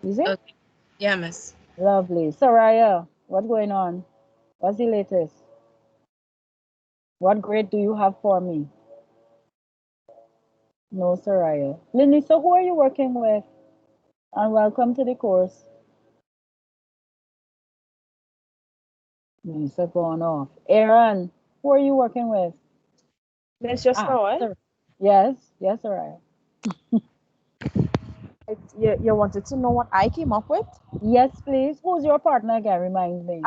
You see? Okay. Yeah, miss. Lovely. Soraya, what's going on? What's the latest? What grade do you have for me? No, Soraya. Lindy, so who are you working with? And welcome to the course. Lisa gone off. Aaron, who are you working with? Miss, just Ah, now, eh? sir. Yes, yes, Soraya. You wanted to know what I came up with? Yes, please. Who's your partner again? Remind me.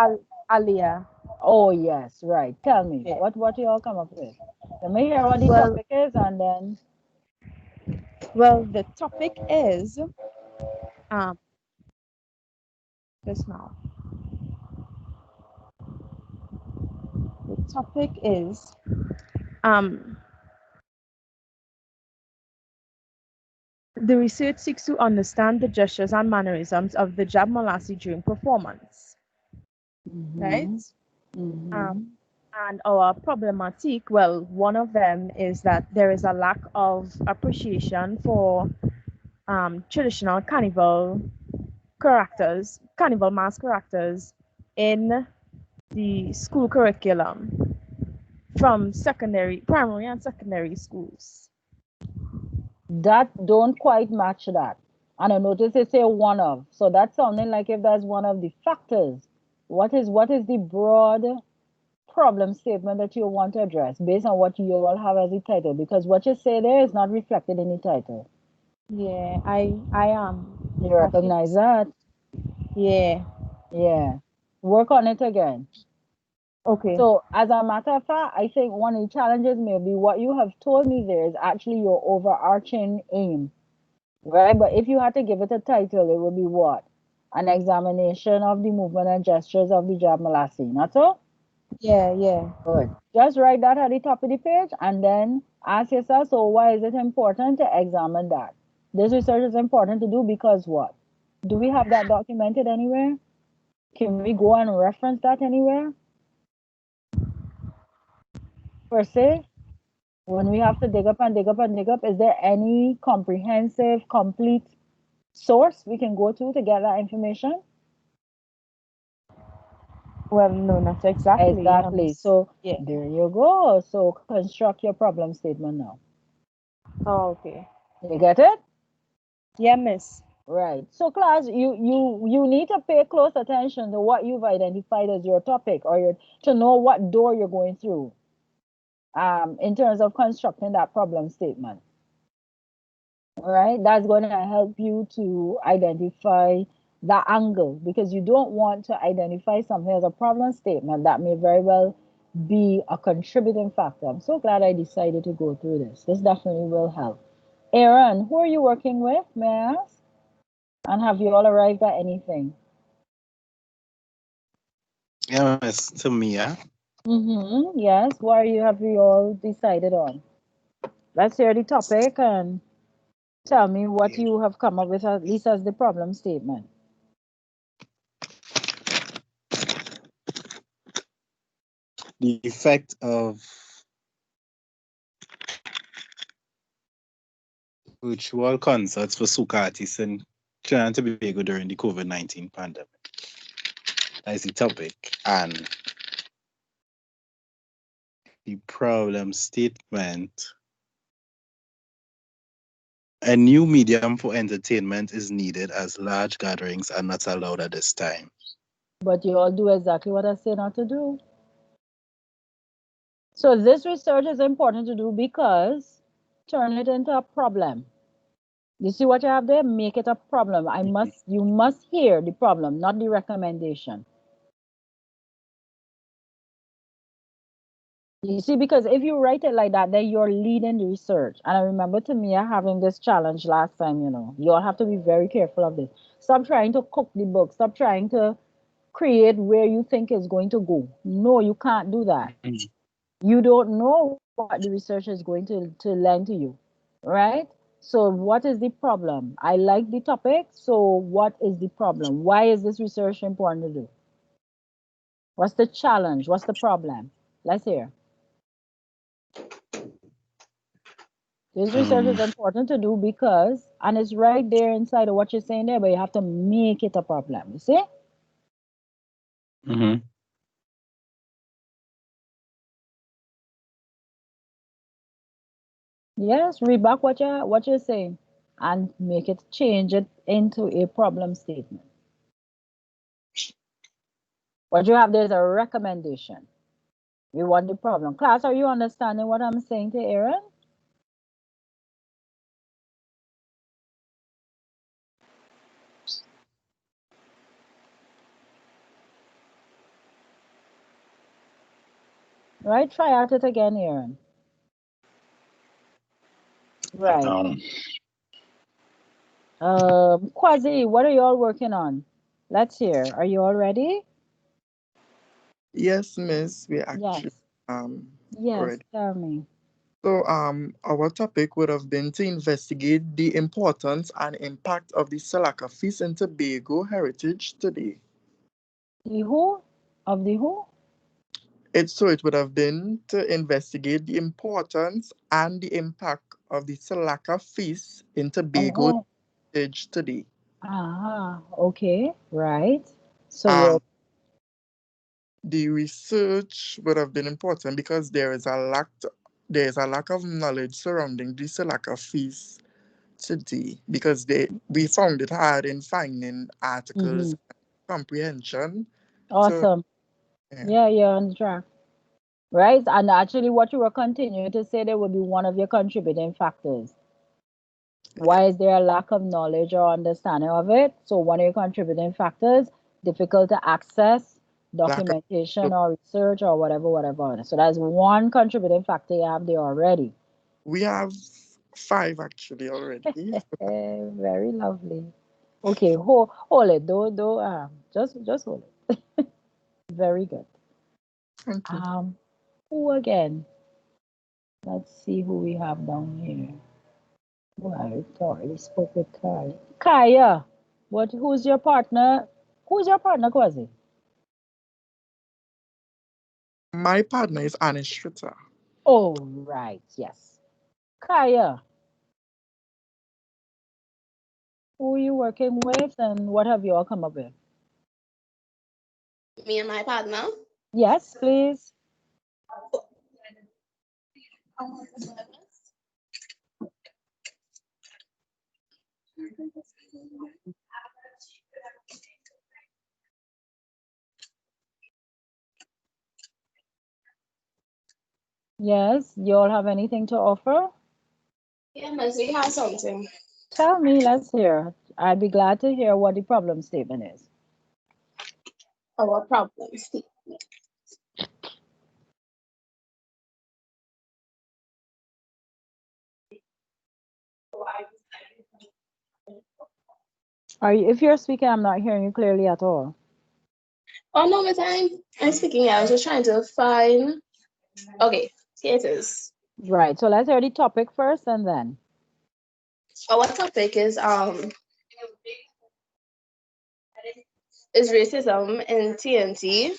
Alia. Oh, yes, right. Tell me, Yeah. what you all come up with? Let me hear what the Well, topic is and then the topic is um just now. The topic is um the research seeks to understand the gestures and mannerisms of the Jab Malasi during performance, right? mm-hmm, Um, mm-hmm. and our problematic, well, one of them is that there is a lack of appreciation for traditional carnival mask characters in the school curriculum from primary and secondary schools. That don't quite match that. And I notice they say one of. So that's sounding like if that's one of the factors. What is the broad problem statement that you want to address based on what you all have as the title? Because what you say there is not reflected in the title. Yeah, I am. You recognize that? Yeah. Yeah. Work on it again. Okay. So, as a matter of fact, I think one of the challenges may be what you have told me there is actually your overarching aim, right? But if you had to give it a title, it would be what? An examination of the movement and gestures of the Jab Malasi. Not so? Yeah, yeah. Good. Just write that at the top of the page and then ask yourself, so why is it important to examine that? This research is important to do because what? Do we have that documented anywhere? Can we go and reference that anywhere? Per se? When we have to dig up and dig up and dig up, is there any comprehensive, complete source we can go to get that information? Well, no, not exactly. Exactly. So Yeah. there you go. So construct your problem statement now. Oh, okay. You get it? Yeah, miss. Right. So class, you need to pay close attention to what you've identified as your topic or your to know what door you're going through in terms of constructing that problem statement. All right, that's going to help you to identify that angle because you don't want to identify something as a problem statement that may very well be a contributing factor. I'm so glad I decided to go through this. This definitely will help. Aaron, who are you working with, may I ask? And have you all arrived at anything? Yeah, Miss Tamia. Mm-hmm. Yes. Have you all decided on? Let's hear the topic and tell me what you have come up with at least as the problem statement. The effect of virtual concerts for soca artists in Trinidad and Tobago during the COVID-19 pandemic. That is the topic. And the problem statement. A new medium for entertainment is needed as large gatherings are not allowed at this time. But you all do exactly what I say not to do. So this research is important to do because turn it into a problem. You see what you have there? Make it a problem. You must hear the problem, not the recommendation. You see, because if you write it like that, then you're leading the research. And I remember Tamia having this challenge last time, you know. You all have to be very careful of this. Stop trying to cook the book. Stop trying to create where you think it's going to go. No, you can't do that. You don't know what the research is going to lend to you, right? So what is the problem? I like the topic. So what is the problem? Why is this research important to do? What's the challenge? What's the problem? Let's hear. This research is important to do because, and it's right there inside of what you're saying there, but you have to make it a problem. You see? Mm-hmm. Yes, read back what you're saying and make it change it into a problem statement. What you have there is a recommendation. We want the problem. Class, are you understanding what I'm saying to Aaron? Right? Try out it again, Aaron. Right. Um, Quasi, what are you all working on? Let's hear. Are you all ready? Yes, miss, we actually Yes. Yes, already. tell me. So our topic would have been to investigate the importance and impact of the Salaka Feast in Tobago heritage today. The who? Of the who? It would have been to investigate the importance and the impact of the Salaka Feast in Tobago Oh, heritage today. okay, right. So Um you're the research would have been important because there is a lack of knowledge surrounding the Salaka Feast today because we found it hard in finding articles mm-hmm. and comprehension. So Awesome. yeah, Yeah, you're on track. Right? And actually what you were continuing to say there would be one of your contributing factors. yeah, Why is there a lack of knowledge or understanding of it? So one of your contributing factors, difficult to access lack documentation of or research or whatever. So that's one contributing factor you have there already. we have five actually already. Very lovely. Okay, hold it. Just hold it. Very good. Thank you. Who again? Let's see who we have down here. Well, I already spoke with Kaya. Kaya, who's your partner? Who's your partner, Kwazi? My partner is Anishrita. Oh, right, yes. Kaya, who are you working with and what have you all come up with? Me and my partner. Yes, please. Yes, you all have anything to offer? Yeah, miss, we have something. Tell me, let's hear. I'd be glad to hear what the problem statement is. Our problems. If you're speaking, I'm not hearing you clearly at all. Oh no, miss, I'm speaking. I was just trying to find. Okay, here it is. Right, so let's hear the topic first and then. Our topic is racism in TNT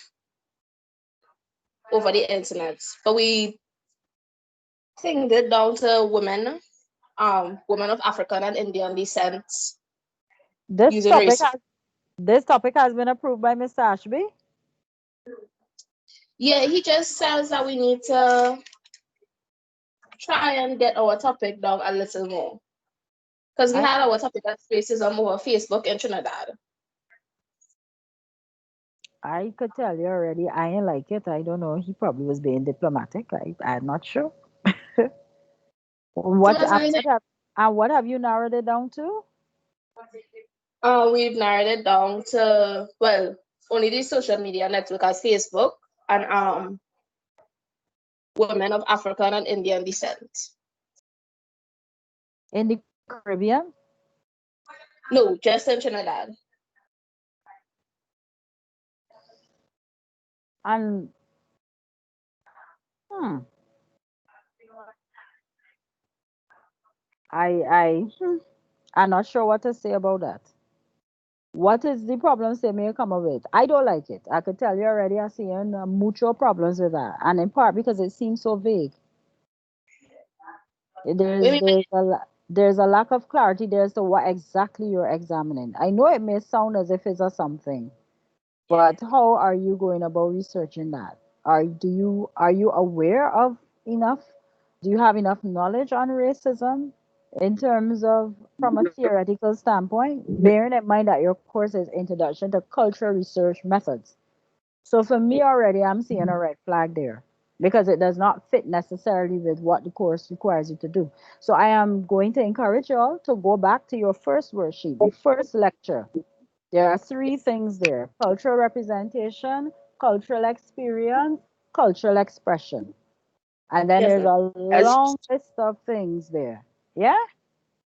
over the internet. But we think it down to women of African and Indian descent This using topic race. has this topic has been approved by Mr. Ashby. Yeah, he just says that we need to try and get our topic down a little more. Because we I had our topic as racism over Facebook in Trinidad. I could tell you already. I ain't like it. I don't know. He probably was being diplomatic. I'm not sure. So What that's why I said, what have you narrowed it down to? we've narrowed it down to, well, only the social media network as Facebook and women of African and Indian descent. In the Caribbean? No, just in Trinidad. And I'm not sure what to say about that. What is the problem they may come up with? I don't like it. I could tell you already. I'm seeing mutual problems with that, and in part because it seems so vague. There's a lack of clarity there as to what exactly you're examining. I know it may sound as if it's a something, but how are you going about researching that? Are you aware of enough? Do you have enough knowledge on racism in terms of from a theoretical standpoint? Bearing in mind that your course is Introduction to Cultural Research Methods. So for me already, I'm seeing a red flag there because it does not fit necessarily with what the course requires you to do. So I am going to encourage you all to go back to your first worksheet, the first lecture. There are three things there: cultural representation, cultural experience, cultural expression. And then Yes, there's ma'am. a long list of things there. Yeah?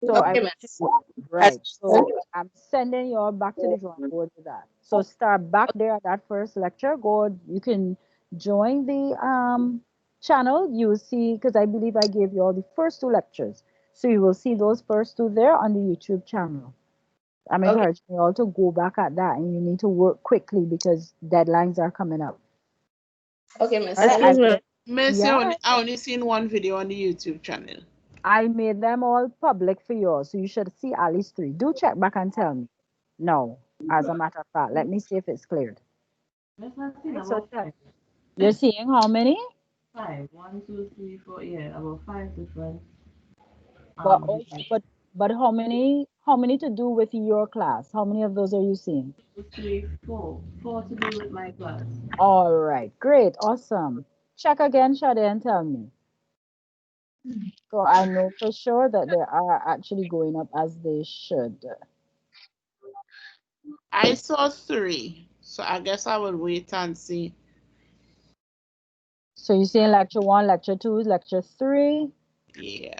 So I Okay, want you miss. right. So I'm sending you all back to the drawing board with that. So start back there at that first lecture. Go, you can join the channel. You will see, because I believe I gave you all the first two lectures. So you will see those first two there on the YouTube channel. I'm Okay. encouraging you all to go back at that, and you need to work quickly because deadlines are coming up. Okay, miss. All right, Excuse me, I Miss, yeah, I only seen one video on the YouTube channel. I made them all public for you all, so you should see at least three. Do check back and tell me. No, as a matter of fact, let me see if it's cleared. Yes, I've seen Okay, so about five. you're seeing how many? Five. One, two, three, four. Yeah, about five different But videos. but how many to do with your class? How many of those are you seeing? Two, three, four. Four to do with my class. All right, great, awesome. Check again, Shade, and tell me. So I know for sure that they are actually going up as they should. I saw three, so I guess I will wait and see. So you're seeing lecture one, lecture two, lecture three. Yeah.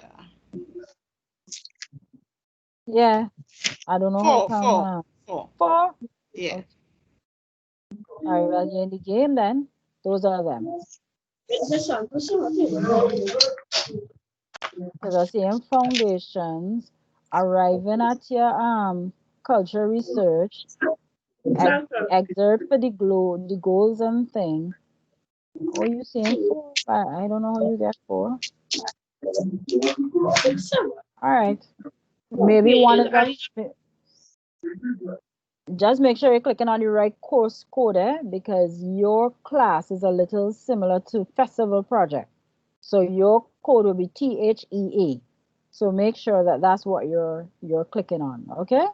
Yeah, I don't know how Four, come. four, four. Four? Yeah. Okay. All right, well, you're in the game then. Those are them. Because I see in foundations, arriving at your cultural research, excerpt for the goals and thing. Oh, you saying four? I don't know how you get four. All right. Maybe one is just make sure you're clicking on the right course code because your class is a little similar to festival project. So your code will be THEA. So make sure that that's what you're clicking on, okay?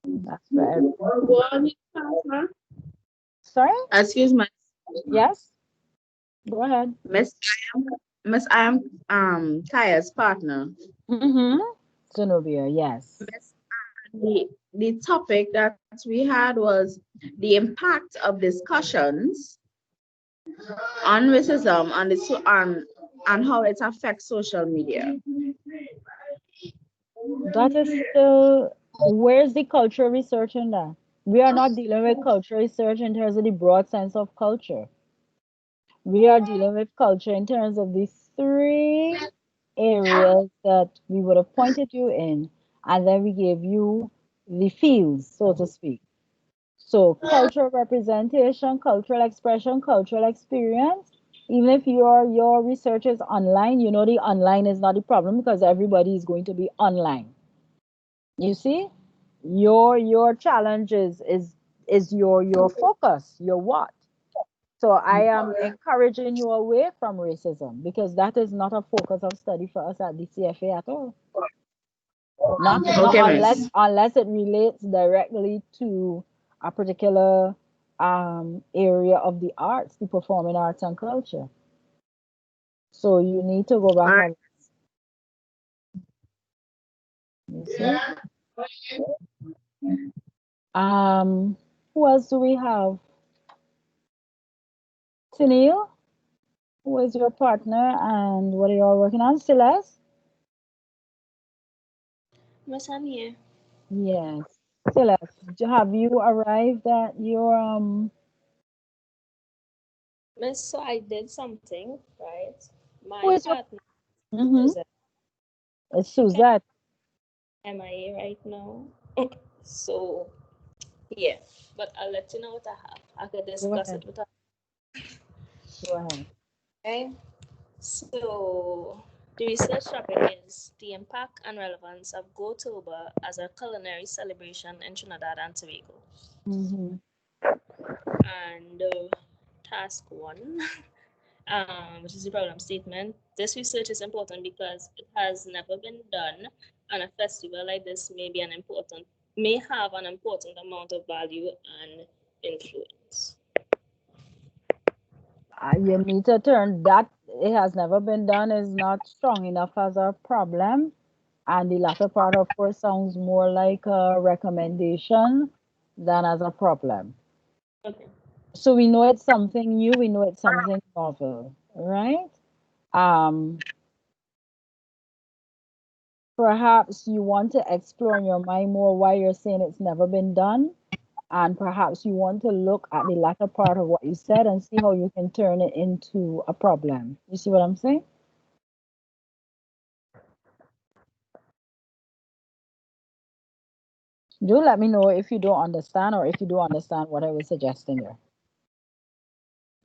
That's for everyone. Sorry? Excuse me, Yes? Go ahead. Miss. I am Kaya's partner. Mm-hmm. Zenobia, yes. Miss, the topic that we had was the impact of discussions on racism and how it affects social media. That is still, where's the cultural research in that? We are not dealing with cultural research in terms of the broad sense of culture. We are dealing with culture in terms of the three areas that we would have pointed you in, and then we gave you the fields, so to speak. So, cultural representation, cultural expression, cultural experience. Even if your research is online, you know the online is not the problem because everybody is going to be online. You see, your challenge is your focus, your what. So I am encouraging you away from racism because that is not a focus of study for us at the CFA at all. Not Okay, unless miss. unless it relates directly to a particular area of the arts, the performing arts and culture. So you need to go back All and right. you see. Who else do we have? Tennille, who is your partner and what are you all working on? Celeste? Miss, I'm here. Yes. Celeste, have you arrived at your Miss, so I did something, right? who My is your partner, mm-hmm. Suzette, It's kind Suzette. of MIA right now. So, yeah. But I'll let you know what I have. I could Go discuss ahead. it with her. Go ahead. Okay. So, the research topic is the impact and relevance of Go-Tober as a culinary celebration in Trinidad and Tobago. Mm-hmm. And task one, which is the problem statement. This research is important because it has never been done, and a festival like this may have an important amount of value and influence. You need to turn that it has never been done is not strong enough as a problem. And the latter part, of course, sounds more like a recommendation than as a problem. Okay. So we know it's something new, we know it's something novel, right? Um, Perhaps you want to explore in your mind more why you're saying it's never been done. And perhaps you want to look at the latter part of what you said and see how you can turn it into a problem. You see what I'm saying? Do let me know if you don't understand or if you do understand what I was suggesting here.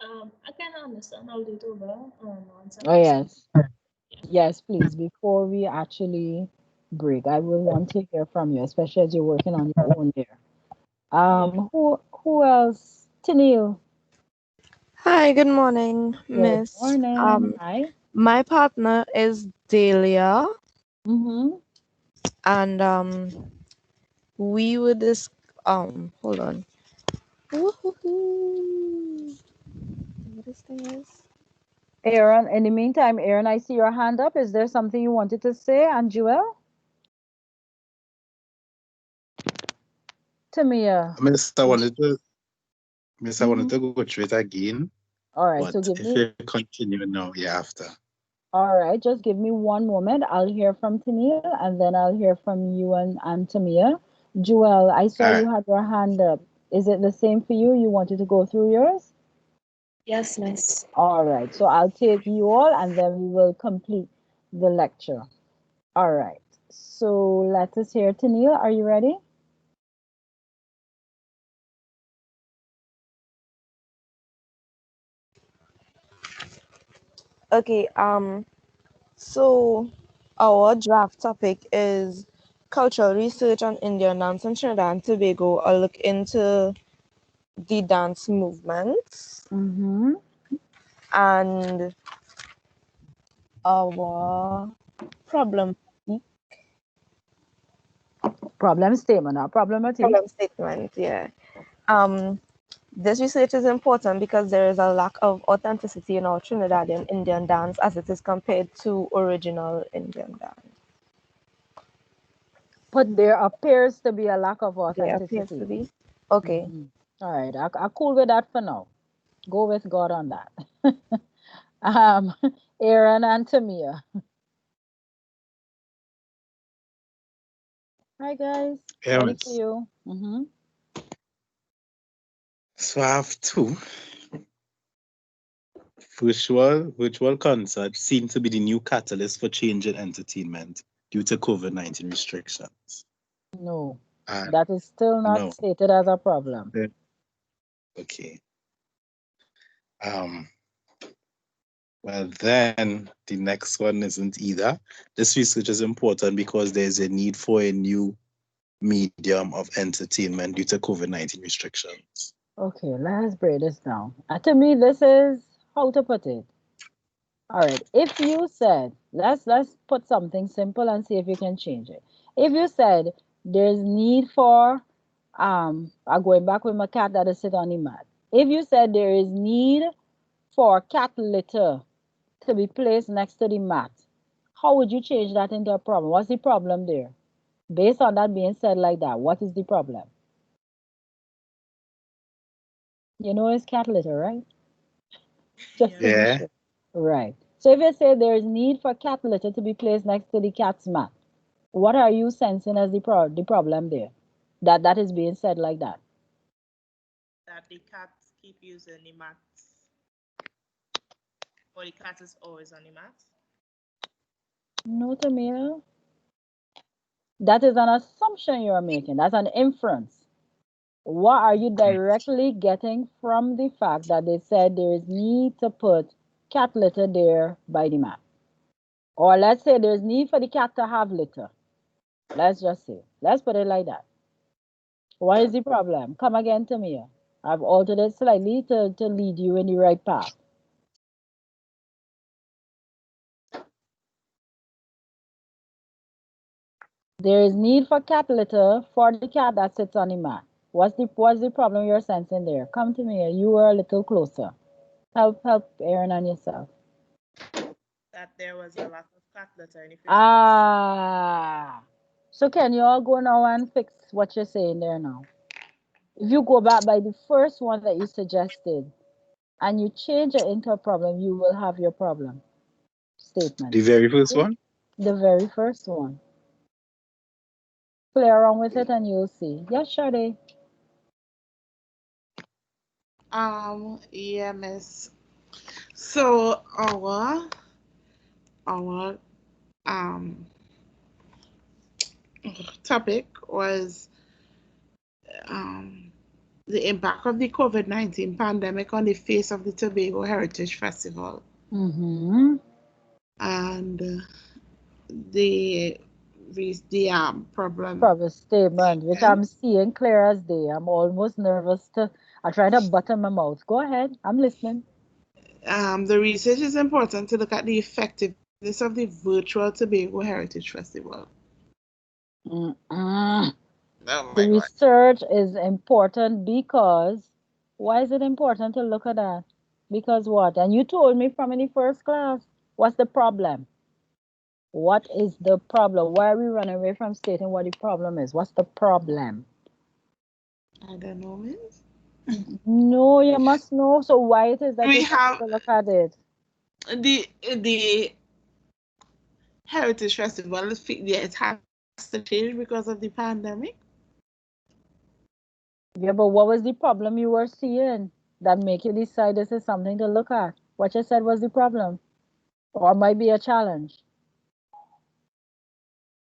I can understand. I'll do it over once Oh, I see. yes. Yes, please. Before we actually break, I will want to hear from you, especially as you're working on your own there. Who else? Tennille. Hi, good morning, Good Miss. morning. Hi. My partner is Delia, Mm-hmm. and we would this hold on. Woo-hoo-hoo. What this thing is? Aaron, in the meantime, Aaron, I see your hand up. Is there something you wanted to say? And Joel? Tamia. Miss, I wanted to Mm-hmm. go through it again, All right, so but give if me, you continue now, yeah, after. all right, just give me one moment. I'll hear from Tennille and then I'll hear from you and Tamia. Joel, I saw All right. you had your hand up. Is it the same for you? You wanted to go through yours? Yes, miss. All right, so I'll take you all and then we will complete the lecture. All right, so let us hear Tennille. Are you ready? Okay, so our draft topic is cultural research on Indian dance in Trinidad and Tobago, a look into the dance movements, Mm-hmm. and our problem Problem statement, not problematic. problem statement, yeah. Um, this research is important because there is a lack of authenticity in our Trinidadian Indian dance as it is compared to original Indian dance. But there appears to be a lack of There appears to authenticity. be. Okay. Mhm. All right, I'll cool with that for now. Go with God on that. um, Aaron and Tamia. Hi guys, Yeah, ready for miss. you? So I have two. Virtual concerts seem to be the new catalyst for change in entertainment due to COVID-19 restrictions. No, And that is still not no, stated as a problem. okay. Um, well, then the next one isn't either. This research is important because there's a need for a new medium of entertainment due to COVID-19 restrictions. Okay, let's break this down. To me, this is how to put it. All right, if you said, let's put something simple and see if you can change it. If you said there's need for I'm going back with my cat that is sit on the mat. If you said there is need for cat litter to be placed next to the mat, how would you change that into a problem? What's the problem there? Based on that being said like that, what is the problem? You know it's cat litter, right? Just to be Yeah. sure. Right. So if you say there is need for cat litter to be placed next to the cat's mat, what are you sensing as the problem there? That is being said like that. That the cats keep using the mats, or the cat is always on the mat. No, Tamir. That is an assumption you're making. That's an inference. What are you directly getting from the fact that they said there is need to put cat litter there by the mat? Or let's say there's need for the cat to have litter. Let's just say. Let's put it like that. What is the problem? Come again, Tamir. I've altered it slightly to lead you in the right path. There is need for cat litter for the cat that sits on the mat. What's the problem you're sensing there? Come to me. You are a little closer. Help Aaron and yourself. That there was a lack of cat litter in the first place. Ah. So can you all go now and fix what you're saying there now? If you go back by the first one that you suggested and you change it into a problem, you will have your problem The statement. very first one? The very first one. Play around with it and you'll see. Yes, Shade. Yeah, miss. So our um topic was um the impact of the COVID-19 pandemic on the face of the Tobago Heritage Festival. Mm-hmm. And the problem. Problem statement, which I'm seeing clear as day. I'm almost nervous to. I try to button my mouth. Go ahead. I'm listening. The research is important to look at the effectiveness of the virtual Tobago Heritage Festival. Mm-mm. Oh The my God. research is important because why is it important to look at that? Because what? And you told me from in the first class. What's the problem? What is the problem? Why are we running away from stating what the problem is? What's the problem? I don't know, miss. No, you must know. So why it is that We you want have to look at it? the Heritage Festival. Yeah, it has to change because of the pandemic. Yeah, but what was the problem you were seeing that make you decide this is something to look at? What you said was the problem, or might be a challenge.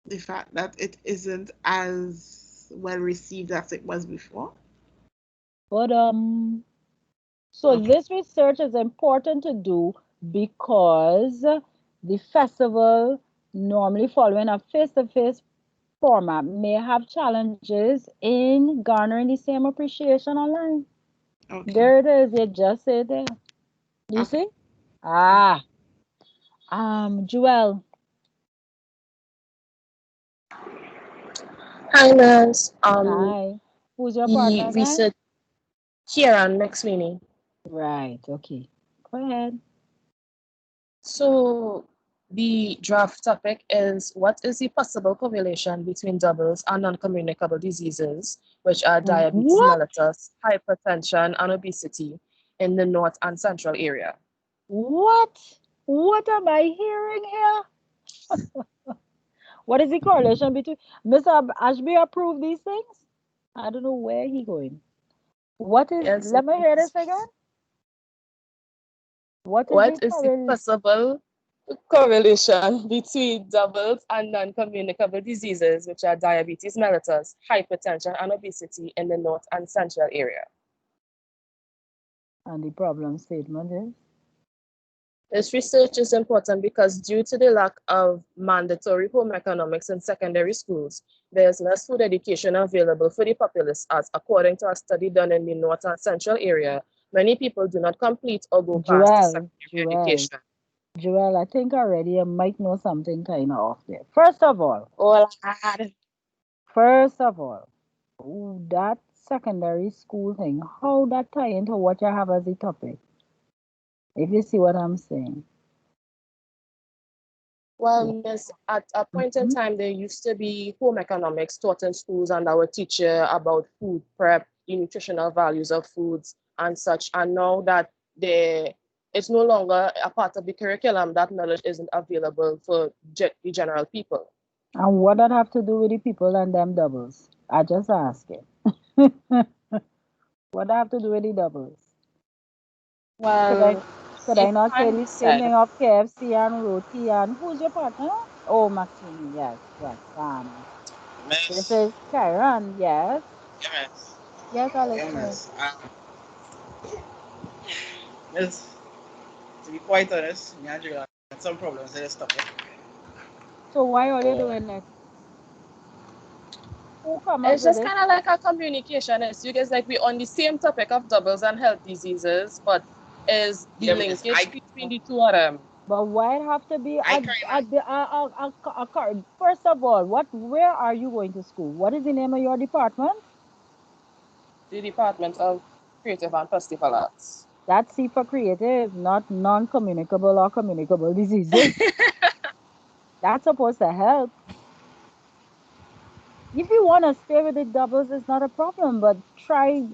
The fact that it isn't as well received as it was before. But so Okay. this research is important to do because the festival, normally following a face-to-face format, may have challenges in garnering the same appreciation online. Okay. There it is. You just say there. You Okay. see? Ah, Joel. Hi, Nurse. Hi. Who's your partner The again? research Kieran McSweeney. Right. Okay. Go ahead. So the draft topic is what is the possible correlation between doubles and non-communicable diseases, which are diabetes What? mellitus, hypertension, and obesity in the north and central area? What? What am I hearing here? What is the correlation between Mr. Ashby approved these things? I don't know where he going. What is? Yes, Let me hear this again. What is what the is the correlation? possible correlation between doubles and non-communicable diseases, which are diabetes mellitus, hypertension, and obesity in the north and central area? And the problem statement is. This research is important because due to the lack of mandatory home economics in secondary schools, there's less food education available for the populace as according to a study done in the north and central area, many people do not complete or go past Joel, secondary Joel, education. Joel, I think already you might know something kind of off there. First of all, Oh, lad. ooh, that secondary school thing, how that tie into what you have as a topic? If you see what I'm saying. Well, miss, at a point in Mhm. time, there used to be home economics taught in schools, and I would teach you about food prep, the nutritional values of foods, and such. And now that the it's no longer a part of the curriculum. That knowledge isn't available for the general people. And what that have to do with the people and them doubles? I just ask it. What that have to do with the doubles? Could I Well, could it I not say can the be same said. thing of KFC and roti and who's your partner? Oh, Maxine. Yes, yes. This Miss, is Karen. Yes, yeah, miss, yes. I yeah, listen. miss. Miss, to be quite honest, me and Julia had some problems with this topic. So why are you So, doing it? Who come up It's with just it? kind of like a communication issue. Because like we're on the same topic of doubles and health diseases, but is the yeah, miss, linkage between the two of them? But why it have to be I kind of, first of all, where are you going to school? What is the name of your department? The Department of Creative and Festival Arts. That's C for creative, not non-communicable or communicable diseases. That's supposed to help. If you want to stay with the doubles, it's not a problem, but try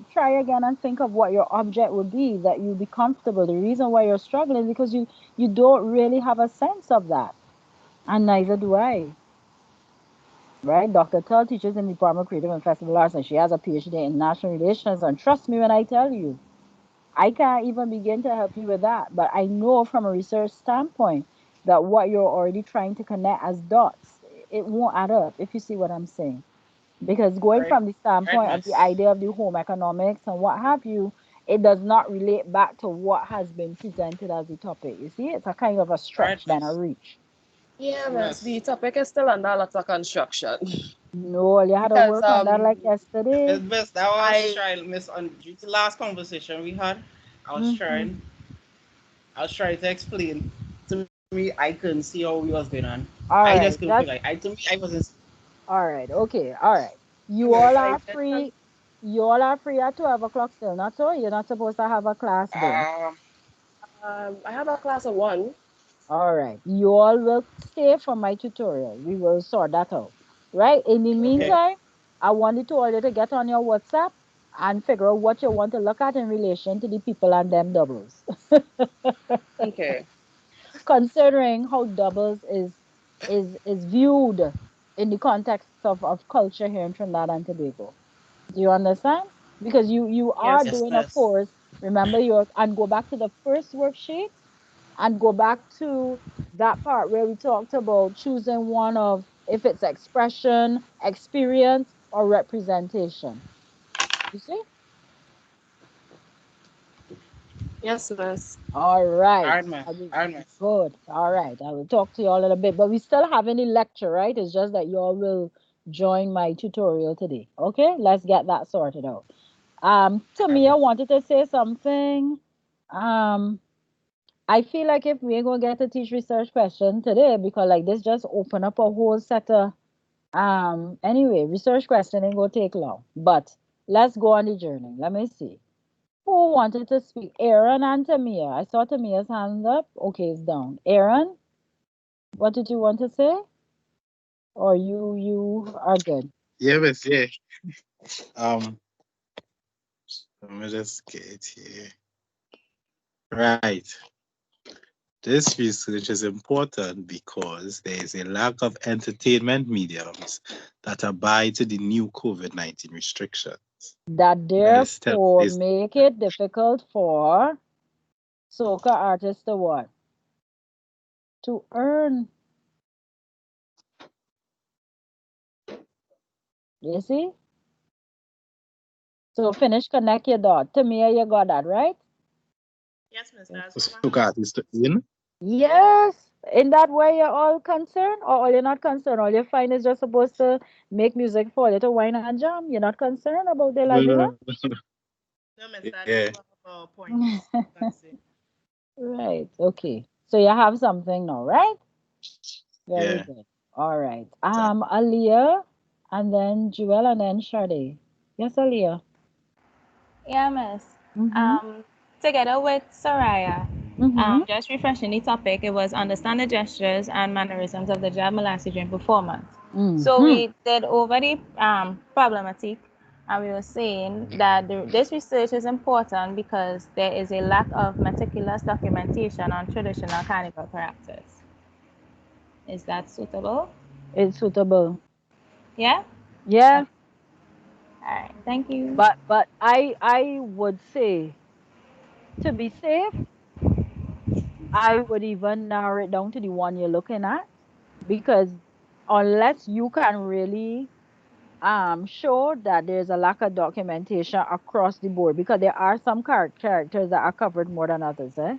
again and think of what your object would be that you'll be comfortable. The reason why you're struggling is because you don't really have a sense of that. And neither do I. Right? Dr. Tull teaches in the Department of Creative and Festival Arts, and she has a PhD in International Relations. And trust me when I tell you, I can't even begin to help you with that. But I know from a research standpoint that what you're already trying to connect as dots, it won't add up, if you see what I'm saying. Because going right, from the right, standpoint of the miss, idea of the home economics and what have you, it does not relate back to what has been presented as the topic. You see, it's a kind of a right, stretch than a miss, reach. Yeah, miss. The miss, topic is still under a lot of construction. No, you had to Because work on that like yesterday. miss, that was I trying, miss, on due to last conversation we had, I was Hmm. trying, I was trying to explain to me, I couldn't see how we was going on. All I right, just couldn't that's figure. To me, I wasn't. all right. Okay, all right. You all Miss, I are did free. You all are free at 12 o'clock still, not so? You're not supposed to have a class then. um, I have a class of one. All right. You all will stay for my tutorial. We will sort that out. Right? In the okay, meantime, I wanted to order to get on your WhatsApp and figure out what you want to look at in relation to the people and them doubles. Okay. Considering how doubles is viewed in the context of culture here in Trinidad and Tobago. Do you understand? Because you are Yes. yes, doing a miss. course, remember your and go back to the first worksheet and go back to that part where we talked about choosing one of if it's expression, experience, or representation. You see? Yes, miss. All right. Hard miss, hard miss. Good. All right. I will talk to you all in a bit, but we still have any lecture, right? It's just that you all will join my tutorial today. Okay? Let's get that sorted out. Hard Tamia miss. wanted to say something. Um, I feel like if we ain't gonna get to teach research question today, because like this just open up a whole set of anyway, research question ain't gonna take long. But let's go on the journey. Let me see. Who wanted to speak? Aaron and Tamia. I saw Tamia's hand up. Okay, it's down. Aaron, what did you want to say? Or you are good. Yeah, but yeah. Um, let me just get it here. Right. This research is important because there is a lack of entertainment mediums that abide to the new COVID-19 restrictions. That Best tell therefore this. make it difficult for soca artists to what? To earn. You see? So finish connect your dot. Tamia, you got that, right? Yes, miss, that's what I Look have. at this in. Yes. In that way, you're all concerned, or all you're not concerned. All you find is just supposed to make music for you to wine and jam. You're not concerned about their livelihood? No, miss, that Yeah, is one of our points. You can say. Right. Okay. So you have something now, right? Very yeah. good. All right. Thank Aaliyah, and then Jewel, and then Sade. Yes, Aaliyah. Yeah, miss. Mm-hmm. Together with Soraya, Mm-hmm. just refreshing the topic, it was understand the gestures and mannerisms of the Jab Molasses during performance. So Mm-hmm. we did over the problematic And we were saying that this research is important because there is a lack of meticulous documentation on traditional carnival practice. Is that suitable? It's suitable. Yeah? Yeah, Okay. All right. Thank you. but I would say, to be safe, I would even narrow it down to the one you're looking at, because unless you can really show that there's a lack of documentation across the board, because there are some characters that are covered more than others, eh?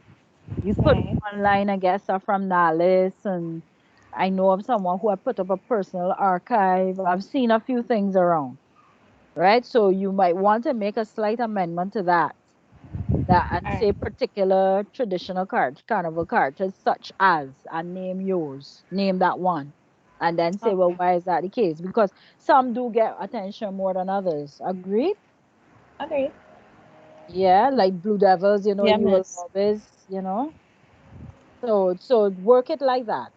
You could Right. go online and get stuff from Nalis, and I know of someone who had put up a personal archive. I've seen a few things around, right? So you might want to make a slight amendment to that and All say right. particular traditional carnival characters such as, and name yours, name that one, and then say, well, Okay. why is that the case? Because some do get attention more than others. Agreed? Agreed. Yeah, like Blue Devils, Yeah, you will miss. always. So work it like that,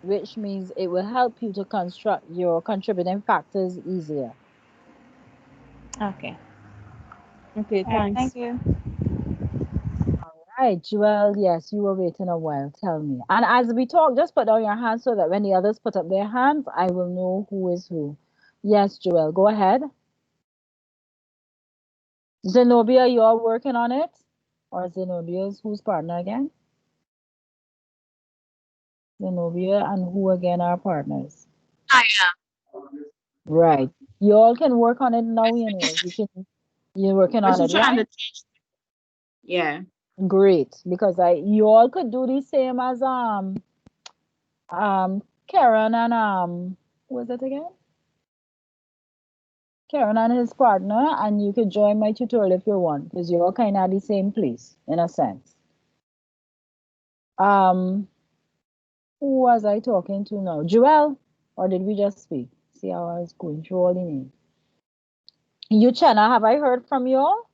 which means it will help you to construct your contributing factors easier. Okay. Okay, All right. thanks. Thank you. All right, Joel, yes, you were waiting a while. Tell me. And as we talk, just put down your hands so that when the others put up their hands, I will know who is who. Yes, Joel, go ahead. Zenobia, you're working on it? Or Zenobia's whose partner again? Zenobia and who again are partners? I Right. You all can work on it now, you're working was on just it, trying right? to change. Yeah. Great. Because you all could do the same as Karen and who was it again? Karen and his partner, and you could join my tutorial if you want, because you're all kind of the same place in a sense. Um, who was I talking to now? Joel, or did we just speak? See how I was going through all the names. You, Chena, have I heard from you all?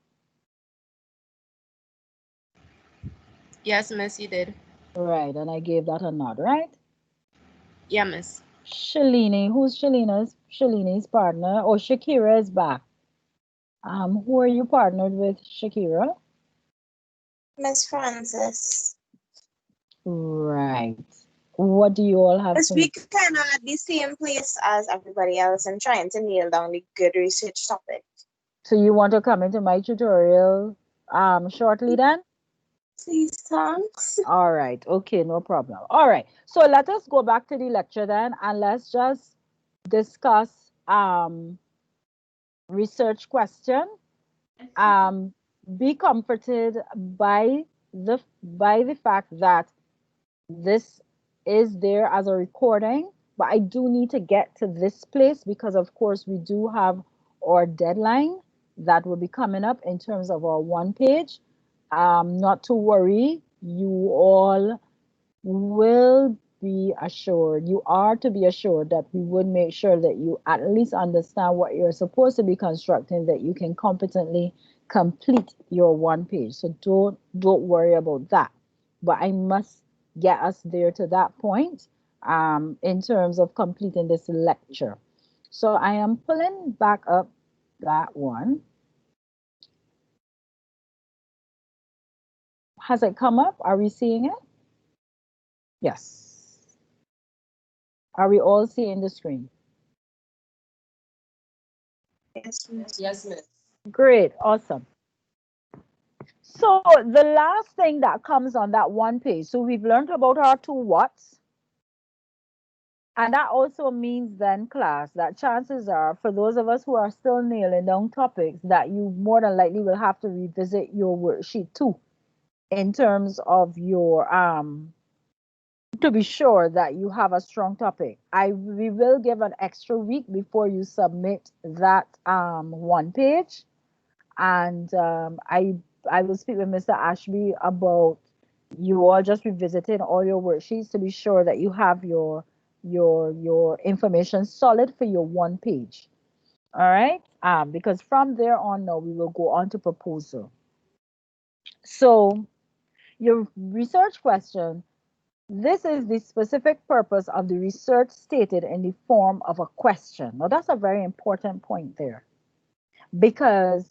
Yes, miss, you did. Right, and I gave that a nod, right? Yeah, miss. Shalini, who's Shalini's partner? Oh, Shakira is back. Who are you partnered with, Shakira? Miss Francis. Right. What do you all have As for me? we kind of at the same place as everybody else and trying to nail down the good research topic. So you want to come into my tutorial shortly then? Please, thanks. All right. Okay, no problem. All right. So let us go back to the lecture then, and let's just discuss research question. Be comforted by the fact that this is there as a recording, but I do need to get to this place because, of course, we do have our deadline that will be coming up in terms of our one page. Not to worry, you all will be assured, you are to be assured that we would make sure that you at least understand what you're supposed to be constructing, that you can competently complete your one page. So don't worry about that. But I must get us there to that point in terms of completing this lecture. So I am pulling back up that one. Has it come up? Are we seeing it? Yes. Are we all seeing the screen? Yes, miss. Yes, miss. Great, awesome. So the last thing that comes on that one page, so we've learned about our two whats. And that also means then, class, that chances are for those of us who are still nailing down topics, that you more than likely will have to revisit your worksheet too, in terms of your to be sure that you have a strong topic. We will give an extra week before you submit that one page, and I will speak with Mr. Ashby about you all just revisiting all your worksheets to be sure that you have your information solid for your one page. All right, because from there on now we will go on to proposal. So your research question, this is the specific purpose of the research stated in the form of a question. Now that's a very important point there. because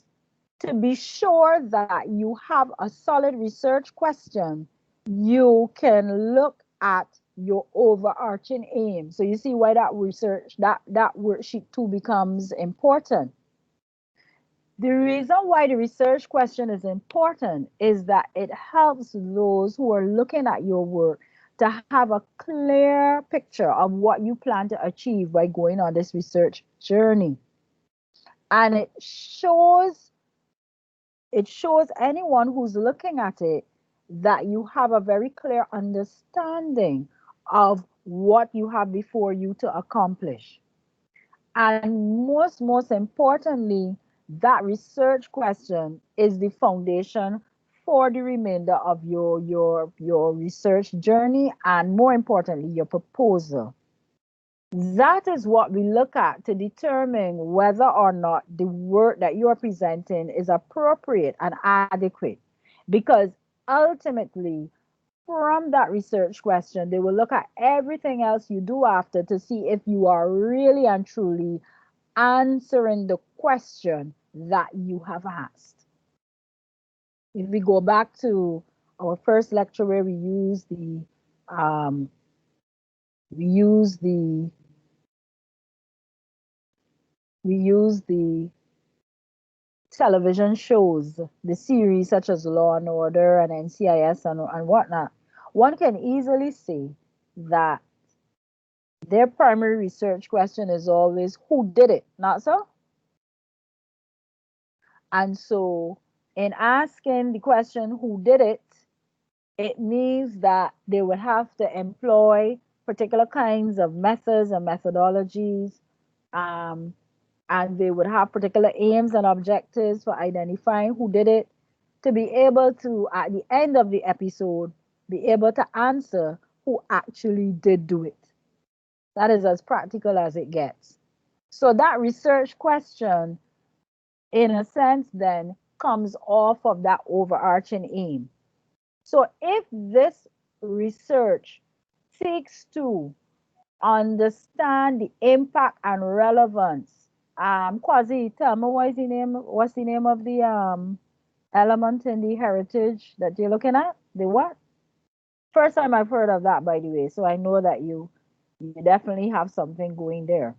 to be sure that you have a solid research question, you can look at your overarching aim. So you see why that research, that worksheet 2 becomes important. The reason why the research question is important is that it helps those who are looking at your work to have a clear picture of what you plan to achieve by going on this research journey. And it shows anyone who's looking at it that you have a very clear understanding of what you have before you to accomplish. And most importantly, that research question is the foundation for the remainder of your research journey, and more importantly, your proposal. That is what we look at to determine whether or not the work that you are presenting is appropriate and adequate. Because ultimately, from that research question, they will look at everything else you do after to see if you are really and truly answering the question that you have asked. If we go back to our first lecture where we use um, we use the we use the television shows, the series such as Law and Order and NCIS and whatnot, one can easily see that their primary research question is always who did it, not so? And so, in asking the question who did it, it means that they would have to employ particular kinds of methods and methodologies, um, and they would have particular aims and objectives for identifying who did it to be able to, at the end of the episode, be able to answer who actually did do it. That is as practical as it gets. So that research question, in a sense, then comes off of that overarching aim. So if this research seeks to understand the impact and relevance, Quasi, tell me what's the name of the element in the heritage that you're looking at? The what? First time I've heard of that, by the way. So I know that you definitely have something going there.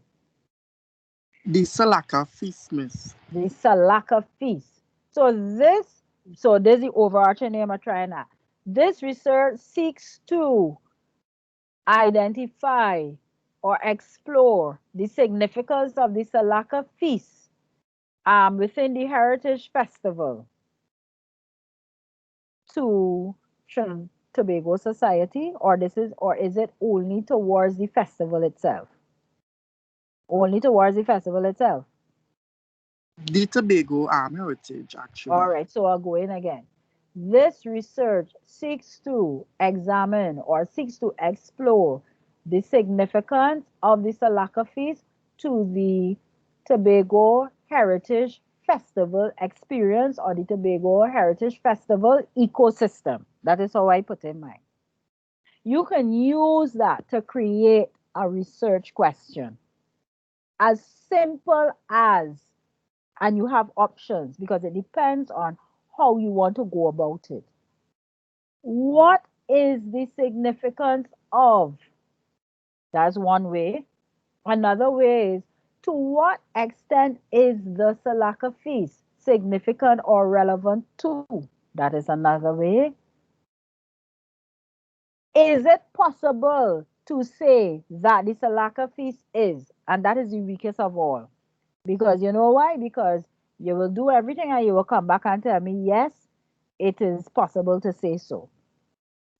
The Salaka feast, miss. The Salaka feast. So there's the overarching name I'm trying at. This research seeks to identify or explore the significance of the Salaka feast within the Heritage Festival to Tobago society, or is it only towards the festival itself? Only towards the festival itself. The Tobago heritage, actually. All right, so I'll go in again. This research seeks to examine or seeks to explore the significance of the Salaka feast to the Tobago Heritage Festival experience or the Tobago Heritage Festival ecosystem. That is how I put in mine. You can use that to create a research question. As simple as, and you have options because it depends on how you want to go about it. What is the significance of? That's one way. Another way is, to what extent is the Salaka feast significant or relevant to? That is another way. Is it possible to say that the Salaka feast is, and that is the weakest of all? Because you know why? Because you will do everything and you will come back and tell me, yes, it is possible to say so.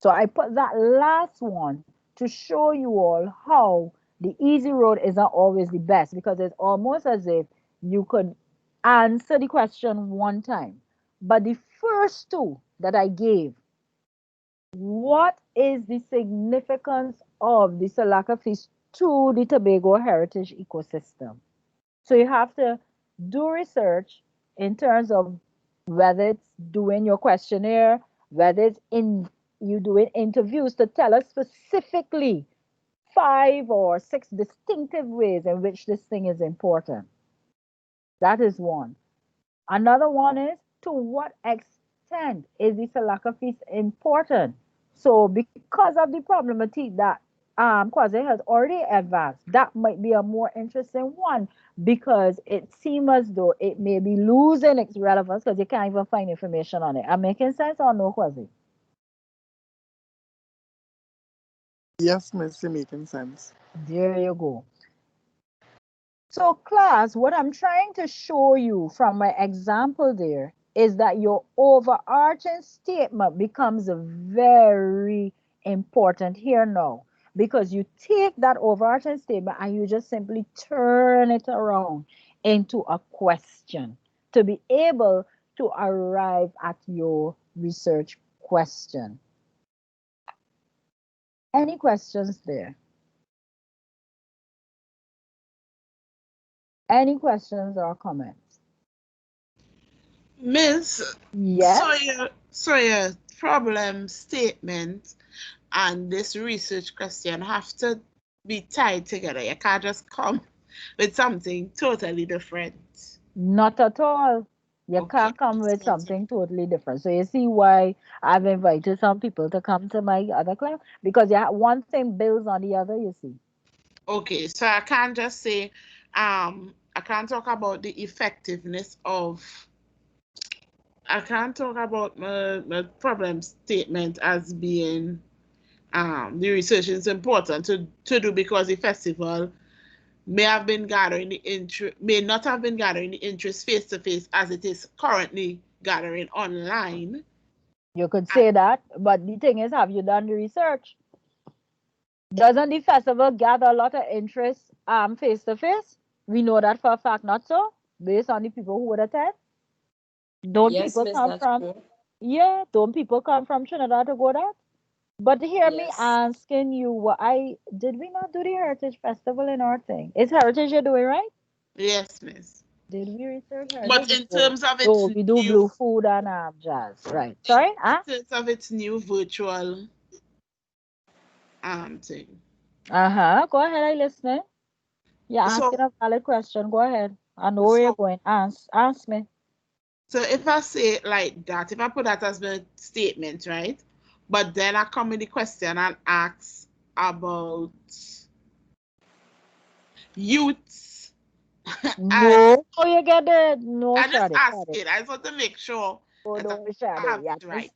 So I put that last one to show you all how the easy road is not always the best, because it's almost as if you could answer the question one time. But the first two that I gave, what is the significance of the Salaka feast to the Tobago heritage ecosystem? So you have to do research in terms of whether it's doing your questionnaire, whether it's in you doing interviews to tell us specifically 5 or 6 distinctive ways in which this thing is important. That is one. Another one is, to what extent is the Salaka feast important? So because of the problematic that Kwasi has already advanced, that might be a more interesting one because it seems as though it may be losing its relevance because you can't even find information on it. Am I making sense or no, Kwasi? Yes, Miss, you're making sense. There you go. So class, what I'm trying to show you from my example there is that your overarching statement becomes very important here now because you take that overarching statement and you just simply turn it around into a question to be able to arrive at your research question. Any questions there? Any questions or comments? Miss, Yes. so your problem statement and this research question have to be tied together. You can't just come with something totally different. Not at all. You Okay. can't come with something totally different. So you see why I've invited some people to come to my other class because yeah, one thing builds on the other, you see. Okay, so I can't just say, I can't talk about the effectiveness of, I can't talk about my problem statement as being, the research is important to do because the festival may have been gathering the interest, may not have been gathering the interest face to face as it is currently gathering online. You could say that, but the thing is, have you done the research? Doesn't the festival gather a lot of interest face to face? We know that for a fact, not so, based on the people who would attend. Don't Yes, people Miss, come that's from, true. yeah, don't people come from Trinidad to go there? But hear me Yes. asking you, what I did we not do the Heritage Festival in our thing? It's Heritage you're doing, right? Yes, miss. Did we research But Heritage? in No. terms of its No, we do new, blue food and jazz. Right. Sorry? Huh? in terms of its new virtual thing. Uh-huh. Go ahead, I listening. You're asking So a valid question. Go ahead. I know where you're so going. Ask me. so if I say it like that, if I put that as my statement, right? But then I come with the question and ask about youths and No. Oh, you get it. No, I just Shadi. ask Shadi. it. I just want to make sure Oh, that no, I Shadi. have it right.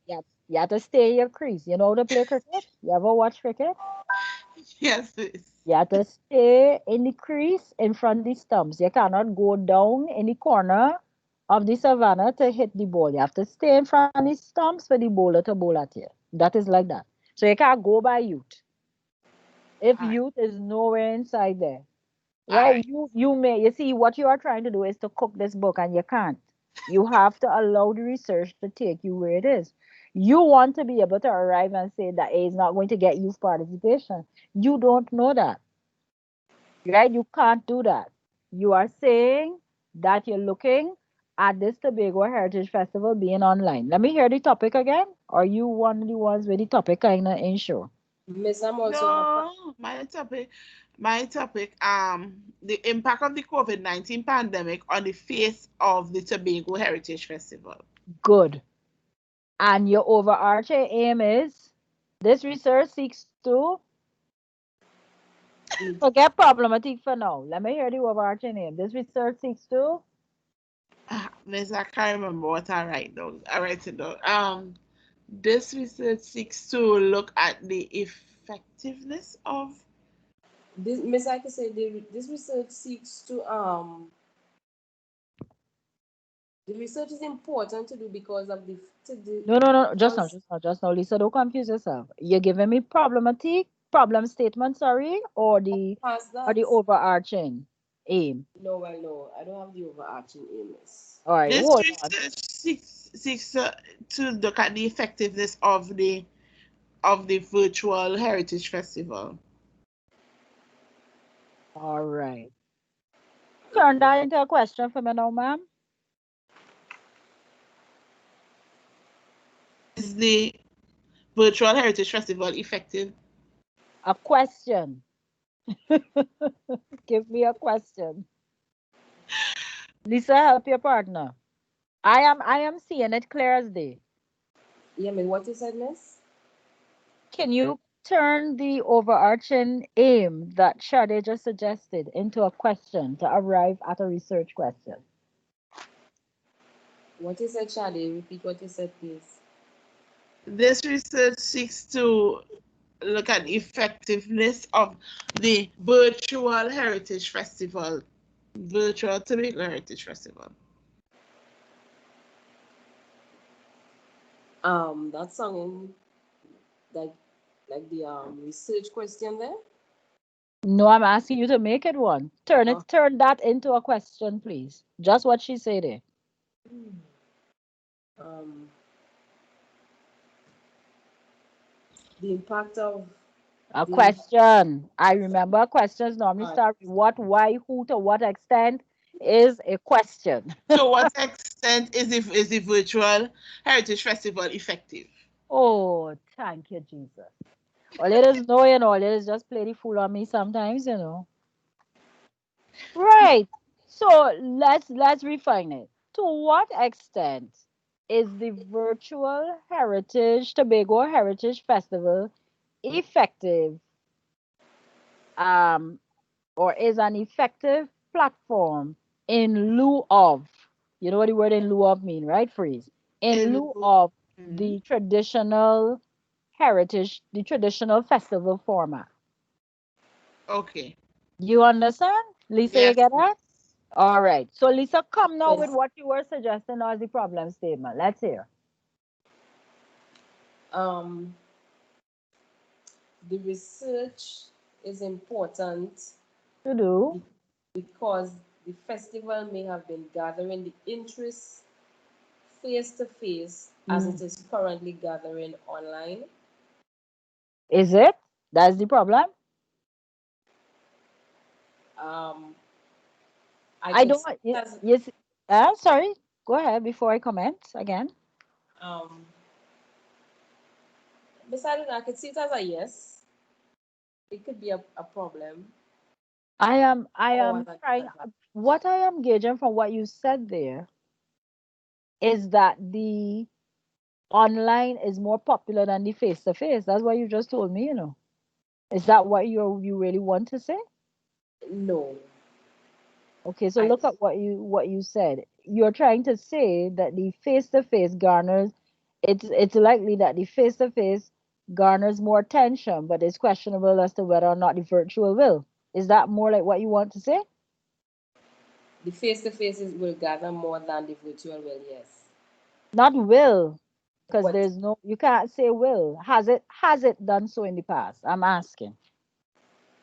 You have to stay in your crease. You know how to play cricket? You ever watch cricket? Yes, miss. You have to stay in the crease in front of the stumps. You cannot go down in the corner of the savannah to hit the ball. You have to stay in front of the stumps for the bowler to bowl at you. That is like that. So you can't go by youth. If All right. youth is nowhere inside there. All Right? right. You see what you are trying to do is to cook this book and you can't. You have to allow the research to take you where it is. You want to be able to arrive and say that it is not going to get youth participation. You don't know that. Right? You can't do that. You are saying that you're looking at this Tobago Heritage Festival being online. Let me hear the topic again. Are you one of the ones with the topic kind of in sure? Miss, I'm also a No, my topic, the impact of the COVID-19 pandemic on the face of the Tobago Heritage Festival. Good. And your overarching aim is this research seeks to forget problematic for now. Let me hear the overarching aim. This research seeks to Miss, I can't remember what I write down. I write it down. This research seeks to look at the effectiveness of. this Miss, I can say this research seeks the research is important to do because of no. because Just now, Lisa. Don't confuse yourself. You're giving me problem statement. Sorry, past or that. the overarching aim. No, well, no, I don't have the overarching aim, Miss. All right, This hold on. research seeks to look at the effectiveness of the virtual heritage festival. All right. Turn that into a question for me now, ma'am. Is the virtual heritage festival effective? A question. Give me a question. Lisa, help your partner. I am seeing it clear as day. Yeah, I mean, what you said, miss? Can you turn the overarching aim that Shade just suggested into a question to arrive at a research question? What you said, Shadi? Repeat what you said, please. This research seeks to look at the effectiveness of the virtual heritage festival, virtual Tobago Heritage Festival. That's sounding like the research question there. No, I'm asking you to make it one. Uh, Turn that into a question, please. Just what she said there. um, the impact of A the question. I remember questions normally uh, start with what, why, who, to what extent is a question. To what extent is the virtual heritage festival effective? Oh, thank you, Jesus. All it is knowing, all it is just play the fool on me sometimes, you know. Right. So let's refine it. To what extent is the virtual heritage Tobago Heritage Festival effective, um, or is an effective platform in lieu of, you know what the word in lieu of mean, right? Freeze. In In lieu of Mhm. the traditional heritage, the traditional festival format. Okay. You understand? Lisa, you Yes, get miss. that? All right. So Lisa, come now with yes, what you were suggesting as the problem statement. Let's hear. um, the research is important To do. be- because the festival may have been gathering the interest face to face as it Mm. is currently gathering online. Is it? That's the problem. Um, I I could don't. see it as Yes. Sorry. Go ahead before I comment again. um, besides that, I could see it as a yes. It could be a problem I or as am a trying. disadvantage. What I am gauging from what you said there is that the online is more popular than the face to face. That's what you just told me. You know. Is that what you really want to say? No, Okay, so I look at what you said. You're trying to say that the face-to-face garners, it's likely that the face-to-face garners more attention, but it's questionable as to whether or not the virtual will. Is that more like what you want to say? the face to faces will gather more than the virtual will. Yes, Not will, because but there's no, you can't say will. Has it done so in the past? I'm asking.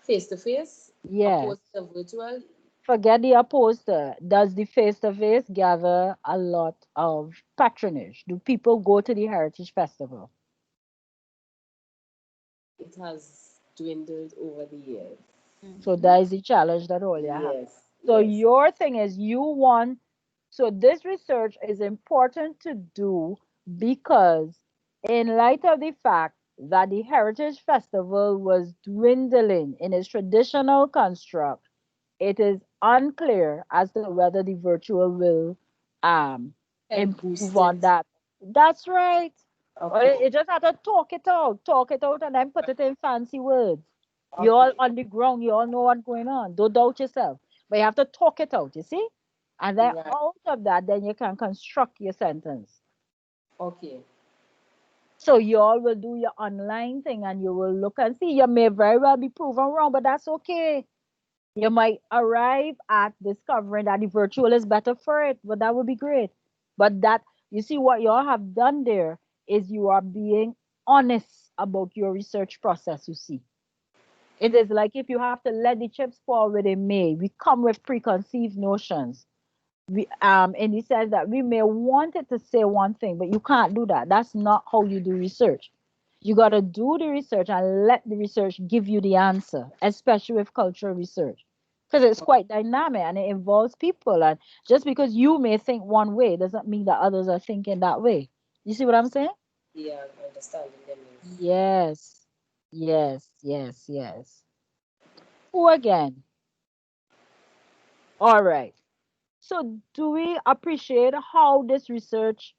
face to face Yes. opposed to virtual, Forget the opposed to. Does the face-to-face gather a lot of patronage? Do people go to the Heritage Festival? it has dwindled over the years. So Mhm. that is the challenge that all you have. Yes, So yes. your thing is you want, so this research is important to do because in light of the fact that the Heritage Festival was dwindling in its traditional construct, it is unclear as to whether the virtual will um Help improve boost on it. that. That's right. Or Okay, you just have to talk it out, and then put it in fancy words. You all okay, on the ground, you all know what's going on. Don't doubt yourself. But you have to talk it out, you see? And then right. out of that, then you can construct your sentence. Okay, So you all will do your online thing and you will look and see. You may very well be proven wrong, but that's okay. You might arrive at discovering that the virtual is better for it, but that would be great. But that, you see, what you all have done there is you are being honest about your research process, you see. It is like if you have to let the chips fall where they may. We come with preconceived notions. In the sense that we may want it to say one thing, but you can't do that. That's not how you do research. You got to do the research and let the research give you the answer, especially with cultural research, because it's quite dynamic and it involves people. And just because you may think one way doesn't mean that others are thinking that way. You see what I'm saying? yeah, I understand them is Yes, yes, yes, yes. Who again? All right. So do we appreciate how this research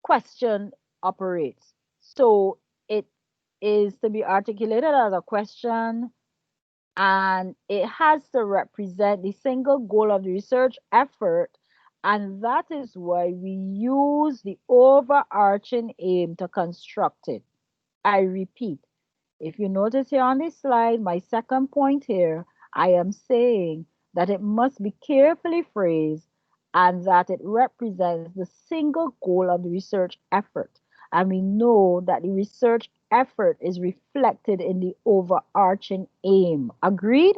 question operates? So it is to be articulated as a question, and it has to represent the single goal of the research effort, and that is why we use the overarching aim to construct it. I repeat, if you notice here on this slide, my second point here, I am saying that it must be carefully phrased and that it represents the single goal of the research effort. And we know that the research effort is reflected in the overarching aim. Agreed?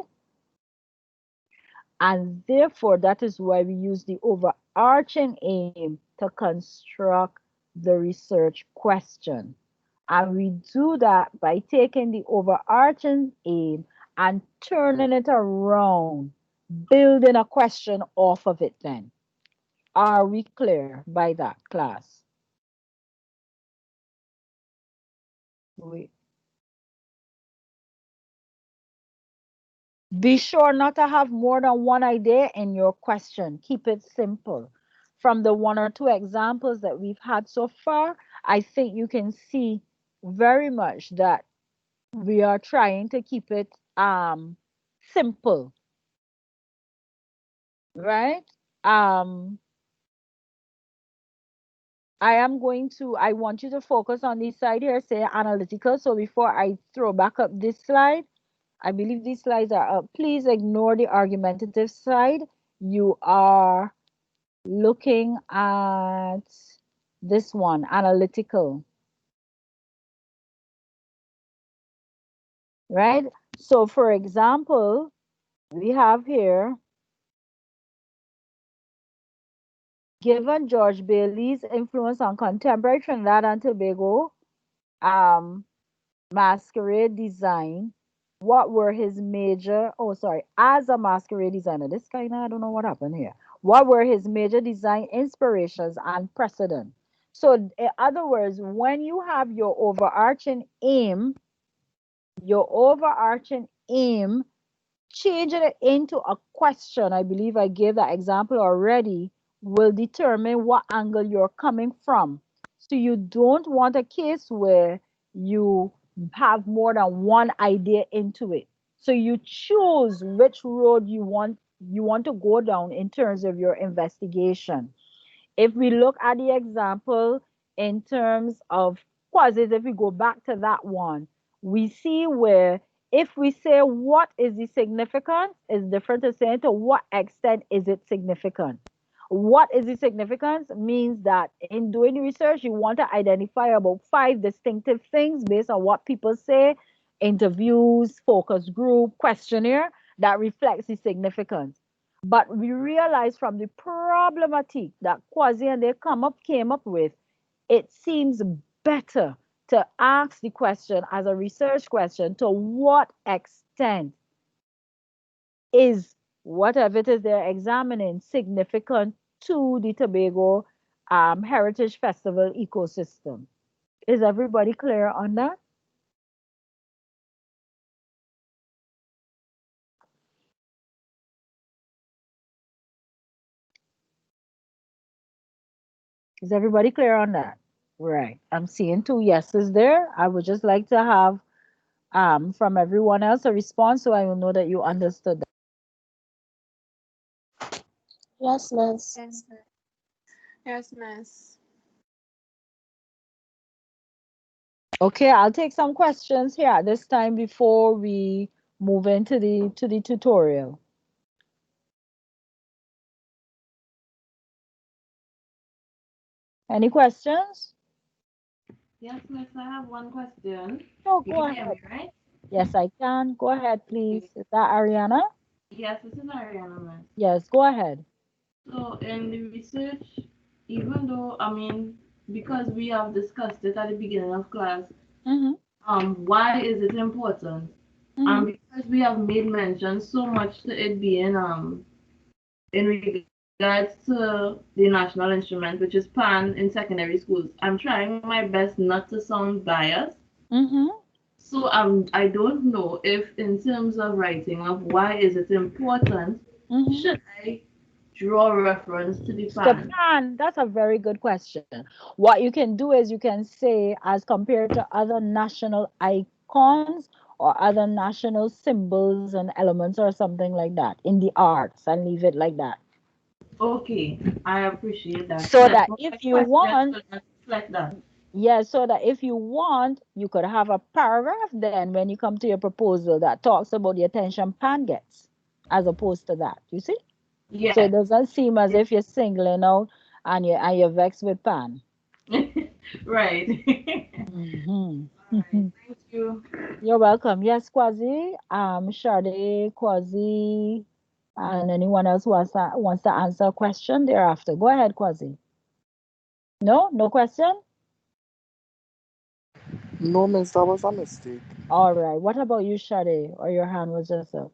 And therefore, that is why we use the overarching aim to construct the research question. And we do that by taking the overarching aim and turning it around, building a question off of it then. Are we clear by that, class? Be sure not to have more than one idea in your question. Keep it simple. From the one or two examples that we've had so far, I think you can see very much that we are trying to keep it simple, right? I want you to focus on this side here, say analytical. So before I throw back up this slide, I believe these slides are up. Please ignore the argumentative side. You are looking at this one, analytical, right? So for example, we have here, given George Bailey's influence on contemporary Trinidad and Tobago masquerade design, what were his major, as a masquerade designer, this kind of, I don't know what happened here. What were his major design inspirations and precedent? So in other words, when you have your overarching aim, changing it into a question, I believe I gave that example already, will determine what angle you're coming from. So you don't want a case where you have more than one idea into it. So you choose which road you want to go down in terms of your investigation. If we look at the example in terms of quasis, if we go back to that one, we see where if we say what is the significance, is different to saying to what extent is it significant. What is the significance means that in doing research, you want to identify about 5 distinctive things based on what people say, interviews, focus group, questionnaire, that reflects the significance. But we realize from the problematic that Quasi and they came up with, it seems better to ask the question as a research question: to what extent is whatever it is they're examining significant to the Tobago Heritage Festival ecosystem? Is everybody clear on that? Is everybody clear on that? Right. I'm seeing 2 yeses there. I would just like to have from everyone else a response so I will know that you understood that. Yes, miss. Yes, miss. Yes, miss. Okay, I'll take some questions here at this time before we move into the tutorial. Any questions? Yes, miss, I have one question. Oh, You go can hear ahead. me, right? Yes, I can. Go ahead, please. Is that Ariana? Yes, this is Ariana, miss. Yes, go ahead. So in the research, even though, I mean, because we have discussed it at the beginning of class, why is it important? Because we have made mention so much to it being in regards to the national instrument, which is PAN in secondary schools. I'm trying my best not to sound biased. So I don't know if in terms of writing of why is it important, should I draw reference to the pan? Japan, that's a very good question. What you can do is you can say, as compared to other national icons or other national symbols and elements or something like that in the arts, and leave it like that. Okay, I appreciate that. So So that that was my if you question, want, so let's reflect that. yeah, so that if you want, you could have a paragraph then when you come to your proposal that talks about the attention pan gets, as opposed to that. You see? So it Yeah. doesn't seem as if you're singling out and you're vexed with pan. Right. Mhm. Thank you. You're welcome. Yes, Kwazi, Sade, Kwazi, and anyone else who wants to answer a question thereafter. Go ahead, Kwazi. No, no question? No, miss, that was a mistake. All right. What about you, Sade? Or your hand was just up?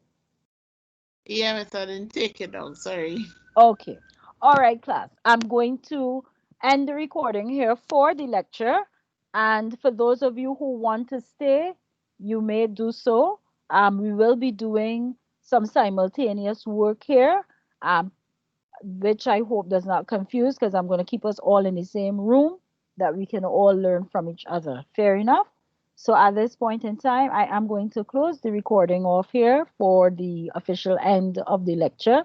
Yeah, miss, I didn't take it down. Sorry. Okay. All right, class. I'm going to end the recording here for the lecture. And for those of you who want to stay, you may do so. We will be doing some simultaneous work here, which I hope does not confuse because I'm going to keep us all in the same room that we can all learn from each other. Fair enough? So at this point in time, I am going to close the recording off here for the official end of the lecture.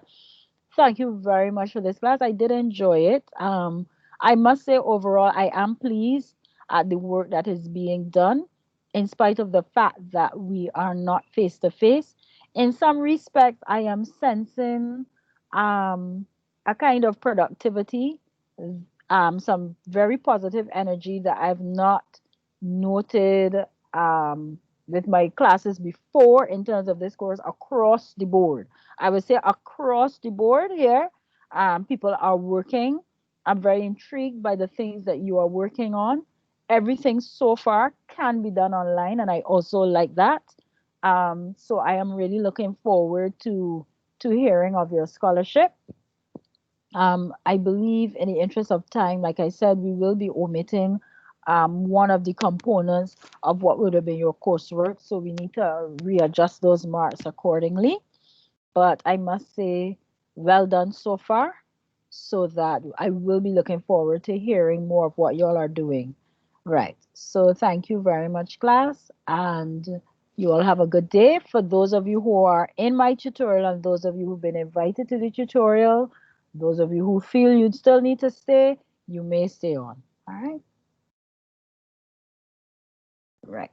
Thank you very much for this class. I did enjoy it. I must say, overall, I am pleased at the work that is being done, in spite of the fact that we are not face to face. In some respects, I am sensing um, a kind of productivity, some very positive energy that I've not noted with my classes before in terms of this course across the board. I would say across the board here, people are working. I'm very intrigued by the things that you are working on. Everything so far can be done online, and I also like that. So I am really looking forward to hearing of your scholarship. I believe, in the interest of time, like I said, we will be omitting one of the components of what would have been your coursework, so we need to readjust those marks accordingly. But I must say, well done so far, so that I will be looking forward to hearing more of what y'all are doing. Right. So thank you very much, class, and you all have a good day. For those of you who are in my tutorial and those of you who've been invited to the tutorial, those of you who feel you'd still need to stay, you may stay on. All right. Right.